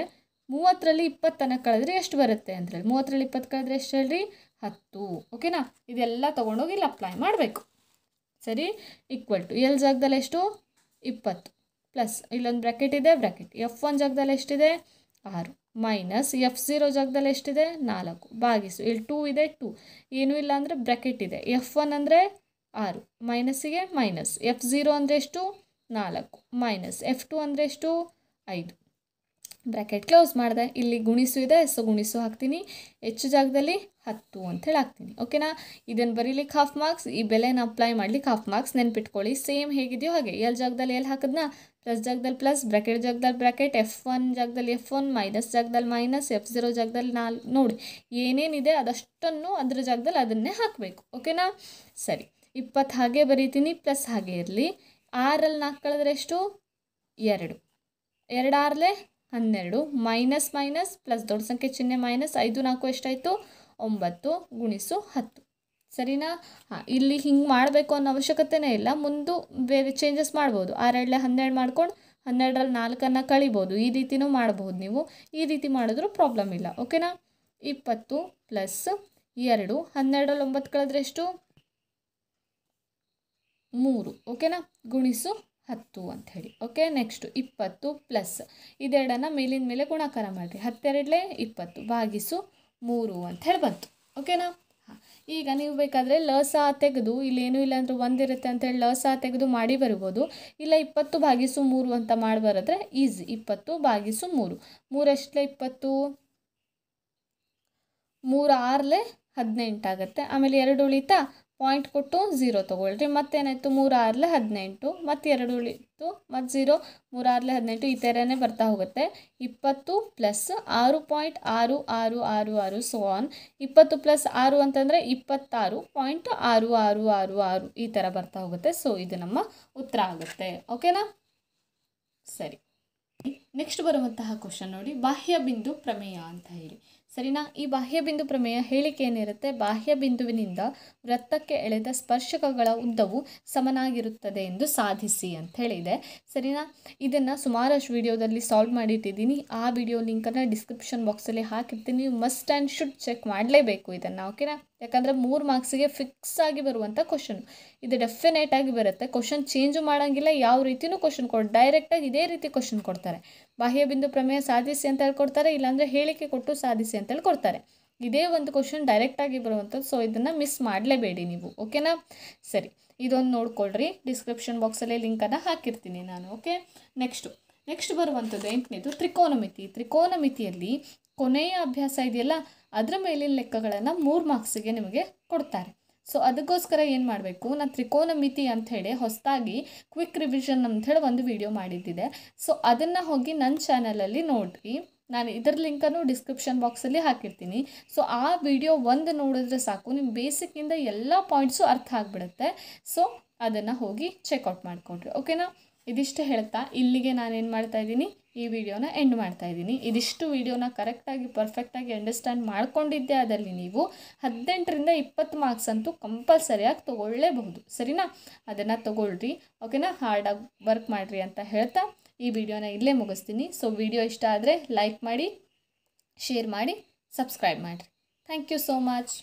30ರಲ್ಲಿ 20 ಕಳೆದ್ರೆ ಎಷ್ಟು ಬರುತ್ತೆ ಅಂಥೇಳಿ. 30ರಲ್ಲಿ 20 ಕಳೆದ್ರೆ ಎಷ್ಟು ಹೇಳ್ರಿ? 10. ಓಕೆನಾ? ಇದೆಲ್ಲ ತೊಗೊಂಡೋಗಿ ಇಲ್ಲಿ ಅಪ್ಲೈ ಮಾಡಬೇಕು. ಸರಿ? ಈಕ್ವಲ್ ಟು ಎಲ್ ಜಾಗದಲ್ಲಿ ಎಷ್ಟು? 20 ಪ್ಲಸ್ ಇಲ್ಲೊಂದು ಬ್ರ್ಯಾಕೆಟ್ ಇದೆ, ಬ್ರ್ಯಾಕೆಟ್. F1 ಜಾಗದಲ್ಲಿ ಎಷ್ಟಿದೆ? 6 ಮೈನಸ್ F0 ಜಾಗದಲ್ಲಿ ಎಷ್ಟಿದೆ? 4 ಭಾಗಿಸು. ಇಲ್ಲಿ 2 ಇದೆ, 2 ಏನೂ ಇಲ್ಲ ಅಂದರೆ ಬ್ರ್ಯಾಕೆಟ್ ಇದೆ. F1 ಅಂದರೆ 6 ಮೈನಸ್ಸಿಗೆ ಮೈನಸ್. F0 ಅಂದರೆ ಎಷ್ಟು? 4 ಮೈನಸ್. F2 ಅಂದರೆ ಎಷ್ಟು? 5 ಬ್ರ್ಯಾಕೆಟ್ ಕ್ಲೋಸ್ ಮಾಡಿದೆ. ಇಲ್ಲಿ ಗುಣಿಸು ಇದೆ, ಸೊ ಗುಣಿಸು ಹಾಕ್ತೀನಿ. ಹೆಚ್ಚು ಜಾಗದಲ್ಲಿ 10 ಅಂಥೇಳಿ ಹಾಕ್ತೀನಿ. ಓಕೆನಾ? ಇದನ್ನು ಬರೀಲಿಕ್ಕೆ ಹಾಫ್ ಮಾರ್ಕ್ಸ್, ಈ ಬೆಲೆನ ಅಪ್ಲೈ ಮಾಡ್ಲಿಕ್ಕೆ ಹಾಫ್ ಮಾರ್ಕ್ಸ್. ನೆನ್ಪಿಟ್ಕೊಳ್ಳಿ, ಸೇಮ್ ಹೇಗಿದೆಯೋ ಹಾಗೆ. ಎಲ್ ಜಾಗದಲ್ಲಿ ಎಲ್ಲಿ ಹಾಕಿದ್ನ, ಪ್ಲಸ್ ಜಾಗದಲ್ಲಿ ಪ್ಲಸ್, ಬ್ರ್ಯಾಕೆಟ್ ಜಾಗದಲ್ಲಿ ಬ್ರ್ಯಾಕೆಟ್, F1 ಜಾಗದಲ್ಲಿ F1, ಮೈನಸ್ ಜಾಗದಲ್ಲಿ ಮೈನಸ್, F0 ಜಾಗದಲ್ಲಿ 4. ನೋಡಿ ಏನೇನಿದೆ ಅದಷ್ಟನ್ನು ಅದ್ರ ಜಾಗದಲ್ಲಿ ಅದನ್ನೇ ಹಾಕಬೇಕು. ಓಕೆನಾ? ಸರಿ, 20 ಹಾಗೆ ಬರೀತೀನಿ, ಪ್ಲಸ್ ಹಾಗೆ ಇರಲಿ. 6ರಲ್ಲಿ 4 ಕಳೆದ್ರೆ ಎಷ್ಟು? 2. 2 6ಲೆ 12 ಮೈನಸ್ ಮೈನಸ್ ಪ್ಲಸ್ ದೊಡ್ಡ ಸಂಖ್ಯೆ ಚಿಹ್ನೆ ಮೈನಸ್. 5 4 ಎಷ್ಟಾಯಿತು? 9 ಗುಣಿಸು 10. ಸರಿನಾ? ಹಾಂ, ಇಲ್ಲಿ ಹಿಂಗೆ ಮಾಡಬೇಕು ಅನ್ನೋ ಅವಶ್ಯಕತೆನೇ ಇಲ್ಲ. ಮುಂದೆ ಬೇರೆ ಚೇಂಜಸ್ ಮಾಡ್ಬೋದು. 6 2 12 ಮಾಡ್ಕೊಂಡು 12ರಲ್ಲಿ 4 ಕಳಿಬೋದು. ಈ ರೀತಿನೂ ಮಾಡ್ಬೋದು ನೀವು. ಈ ರೀತಿ ಮಾಡಿದ್ರೂ ಪ್ರಾಬ್ಲಮ್ ಇಲ್ಲ. ಓಕೆನಾ? 20 ಪ್ಲಸ್ 2 12ರಲ್ಲಿ 9 ಕಳೆದ್ರೆ ಎಷ್ಟು? 3. ಓಕೆನಾ? ಗುಣಿಸು 10 ಅಂಥೇಳಿ. ಓಕೆ, ನೆಕ್ಸ್ಟು 20 ಪ್ಲಸ್ ಇದೆರಡನ್ನು ಮೇಲಿನ ಮೇಲೆ ಗುಣಾಕಾರ ಮಾಡಿರಿ. 10 2 20 ಭಾಗಿಸು 3 ಅಂಥೇಳಿ ಬಂತು. ಓಕೆನಾ? ಹಾಂ, ಈಗ ನೀವು ಬೇಕಾದರೆ ಲಸ ತೆಗೆದು, ಇಲ್ಲೇನೂ ಇಲ್ಲ ಅಂದ್ರೆ ಒಂದಿರುತ್ತೆ ಅಂತೇಳಿ ಲಸ ತೆಗೆದು ಮಾಡಿ ಬರ್ಬೋದು. ಇಲ್ಲ 20 ಭಾಗಿಸು 3 ಅಂತ ಮಾಡಿ ಬರೆದ್ರೆ ಈಸಿ. 20 ಭಾಗಿಸು 3. 3 ಎಷ್ಟಲೆ 20? 3 6ಲೆ 18 ಆಗುತ್ತೆ. ಆಮೇಲೆ 2 ಉಳಿತಾ? ಪಾಯಿಂಟ್ ಕೊಟ್ಟು 0 ತೊಗೊಳ್ರಿ. ಮತ್ತೇನಾಯಿತು? 3 6ಲೆ 18 ಮತ್ತು 2 ಉಳಿತು, ಮತ್ತು 0. 3 6ಲೆ 18 ಈ ಥರನೇ ಬರ್ತಾ ಹೋಗುತ್ತೆ. 20 ಪ್ಲಸ್ 6.6666 ಸೊ ಆನ್. 20 ಪ್ಲಸ್ 6 ಅಂತಂದರೆ 26.6666 ಈ ಥರ ಬರ್ತಾ ಹೋಗುತ್ತೆ. ಸೊ ಇದು ನಮ್ಮ ಉತ್ತರ ಆಗುತ್ತೆ. ಓಕೆನಾ? ಸರಿ, ನೆಕ್ಸ್ಟ್ ಬರುವಂತಹ ಕ್ವಶನ್ ನೋಡಿ, ಬಾಹ್ಯ ಬಿಂದು ಪ್ರಮೇಯ ಅಂತ ಹೇಳಿ. ಸರಿನಾ? ಈ ಬಾಹ್ಯ ಬಿಂದು ಪ್ರಮೇಯ ಹೇಳಿಕೆ ಏನಿರುತ್ತೆ? ಬಾಹ್ಯ ಬಿಂದುವಿನಿಂದ ವೃತ್ತಕ್ಕೆ ಎಳೆದ ಸ್ಪರ್ಶಕಗಳ ಉದ್ದವು ಸಮನಾಗಿರುತ್ತದೆ ಎಂದು ಸಾಧಿಸಿ ಅಂತ ಹೇಳಿದೆ. ಸರಿನಾ? ಇದನ್ನು ಸುಮಾರಷ್ಟು ವಿಡಿಯೋದಲ್ಲಿ ಸಾಲ್ವ್ ಮಾಡಿಟ್ಟಿದ್ದೀನಿ. ಆ ವಿಡಿಯೋ ಲಿಂಕನ್ನು ಡಿಸ್ಕ್ರಿಪ್ಷನ್ ಬಾಕ್ಸಲ್ಲಿ ಹಾಕಿರ್ತೀನಿ. ನೀವು ಮಸ್ಟ್ ಆ್ಯಂಡ್ ಶುಡ್ ಚೆಕ್ ಮಾಡಲೇಬೇಕು ಇದನ್ನು. ಓಕೆನಾ? ಯಾಕಂದರೆ 3 ಮಾರ್ಕ್ಸಿಗೆ ಫಿಕ್ಸ್ ಆಗಿ ಬರುವಂಥ ಕ್ವಶನ್ ಇದು. ಡೆಫಿನೇಟ್ ಆಗಿ ಬರುತ್ತೆ. ಕ್ವಶನ್ ಚೇಂಜು ಮಾಡೋಂಗಿಲ್ಲ, ಯಾವ ರೀತಿಯೂ ಕ್ವಶನ್ ಡೈರೆಕ್ಟಾಗಿ ಇದೇ ರೀತಿ ಕ್ವಶನ್ ಕೊಡ್ತಾರೆ. ಬಾಹ್ಯ ಬಿಂದು ಪ್ರಮೇಯ ಸಾಧಿಸಿ ಅಂತ ಹೇಳ್ಕೊಡ್ತಾರೆ, ಇಲ್ಲಾಂದರೆ ಹೇಳಿಕೆ ಕೊಟ್ಟು ಸಾಧಿಸಿ ಅಂತೇಳಿ ಕೊಡ್ತಾರೆ. ಇದೇ ಒಂದು ಕ್ವಶನ್ ಡೈರೆಕ್ಟಾಗಿ ಬರುವಂಥದ್ದು. ಸೊ ಇದನ್ನು ಮಿಸ್ ಮಾಡಲೇಬೇಡಿ ನೀವು. ಓಕೆನಾ? ಸರಿ, ಇದೊಂದು ನೋಡ್ಕೊಳ್ರಿ. ಡಿಸ್ಕ್ರಿಪ್ಷನ್ ಬಾಕ್ಸಲ್ಲಿ ಲಿಂಕನ್ನು ಹಾಕಿರ್ತೀನಿ ನಾನು. ಓಕೆ, ನೆಕ್ಸ್ಟ್ ಬರುವಂಥದ್ದು 8ನೇದು ತ್ರಿಕೋನಮಿತಿ. ತ್ರಿಕೋನಮಿತಿಯಲ್ಲಿ ಕೊನೆಯ ಅಭ್ಯಾಸ ಇದೆಯಲ್ಲ ಅದರ ಮೇಲಿನ ಲೆಕ್ಕಗಳನ್ನು 3 ಮಾರ್ಕ್ಸಿಗೆ ನಿಮಗೆ ಕೊಡ್ತಾರೆ. ಸೊ ಅದಕ್ಕೋಸ್ಕರ ಏನು ಮಾಡಬೇಕು, ನಾನು ತ್ರಿಕೋನಮಿತಿ ಅಂಥೇಳಿ ಹೊಸದಾಗಿ ಕ್ವಿಕ್ ರಿವಿಷನ್ ಅಂಥೇಳಿ ಒಂದು ವಿಡಿಯೋ ಮಾಡಿದ್ದಿದೆ. ಸೊ ಅದನ್ನು ಹೋಗಿ ನನ್ನ ಚಾನಲಲ್ಲಿ ನೋಡಿರಿ. ನಾನು ಇದರ ಲಿಂಕನ್ನು ಡಿಸ್ಕ್ರಿಪ್ಷನ್ ಬಾಕ್ಸಲ್ಲಿ ಹಾಕಿರ್ತೀನಿ. ಸೊ ಆ ವಿಡಿಯೋ ಒಂದು ನೋಡಿದ್ರೆ ಸಾಕು, ನಿಮ್ಮ ಬೇಸಿಕ್ಕಿಂದ ಎಲ್ಲ ಪಾಯಿಂಟ್ಸು ಅರ್ಥ ಆಗಿಬಿಡುತ್ತೆ. ಸೊ ಅದನ್ನು ಹೋಗಿ ಚೆಕ್ಔಟ್ ಮಾಡಿಕೊಡ್ರಿ. ಓಕೆನಾ? ಇದಿಷ್ಟು ಹೇಳ್ತಾ ಇಲ್ಲಿಗೆ ನಾನೇನು ಮಾಡ್ತಾಯಿದ್ದೀನಿ, ಈ ವಿಡಿಯೋನ ಎಂಡ್ ಮಾಡ್ತಾಯಿದ್ದೀನಿ. ಇದಿಷ್ಟು ವಿಡಿಯೋನ ಕರೆಕ್ಟಾಗಿ ಪರ್ಫೆಕ್ಟಾಗಿ ಅಂಡರ್ಸ್ಟ್ಯಾಂಡ್ ಮಾಡ್ಕೊಂಡಿದ್ದೆ ಆದಲ್ಲಿ ನೀವು 18ರಿಂದ 20 ಮಾರ್ಕ್ಸ್ ಅಂತೂ ಕಂಪಲ್ಸರಿಯಾಗಿ ತೊಗೊಳ್ಳೇಬಹುದು. ಸರಿನಾ? ಅದನ್ನು ತೊಗೊಳ್ರಿ. ಓಕೆನಾ? ಹಾರ್ಡಾಗಿ ವರ್ಕ್ ಮಾಡಿರಿ ಅಂತ ಹೇಳ್ತಾ ಈ ವಿಡಿಯೋನ ಇಲ್ಲೇ ಮುಗಿಸ್ತೀನಿ. ಸೊ ವಿಡಿಯೋ ಇಷ್ಟ ಆದರೆ ಲೈಕ್ ಮಾಡಿ, ಶೇರ್ ಮಾಡಿ, ಸಬ್ಸ್ಕ್ರೈಬ್ ಮಾಡಿರಿ. Thank you so much.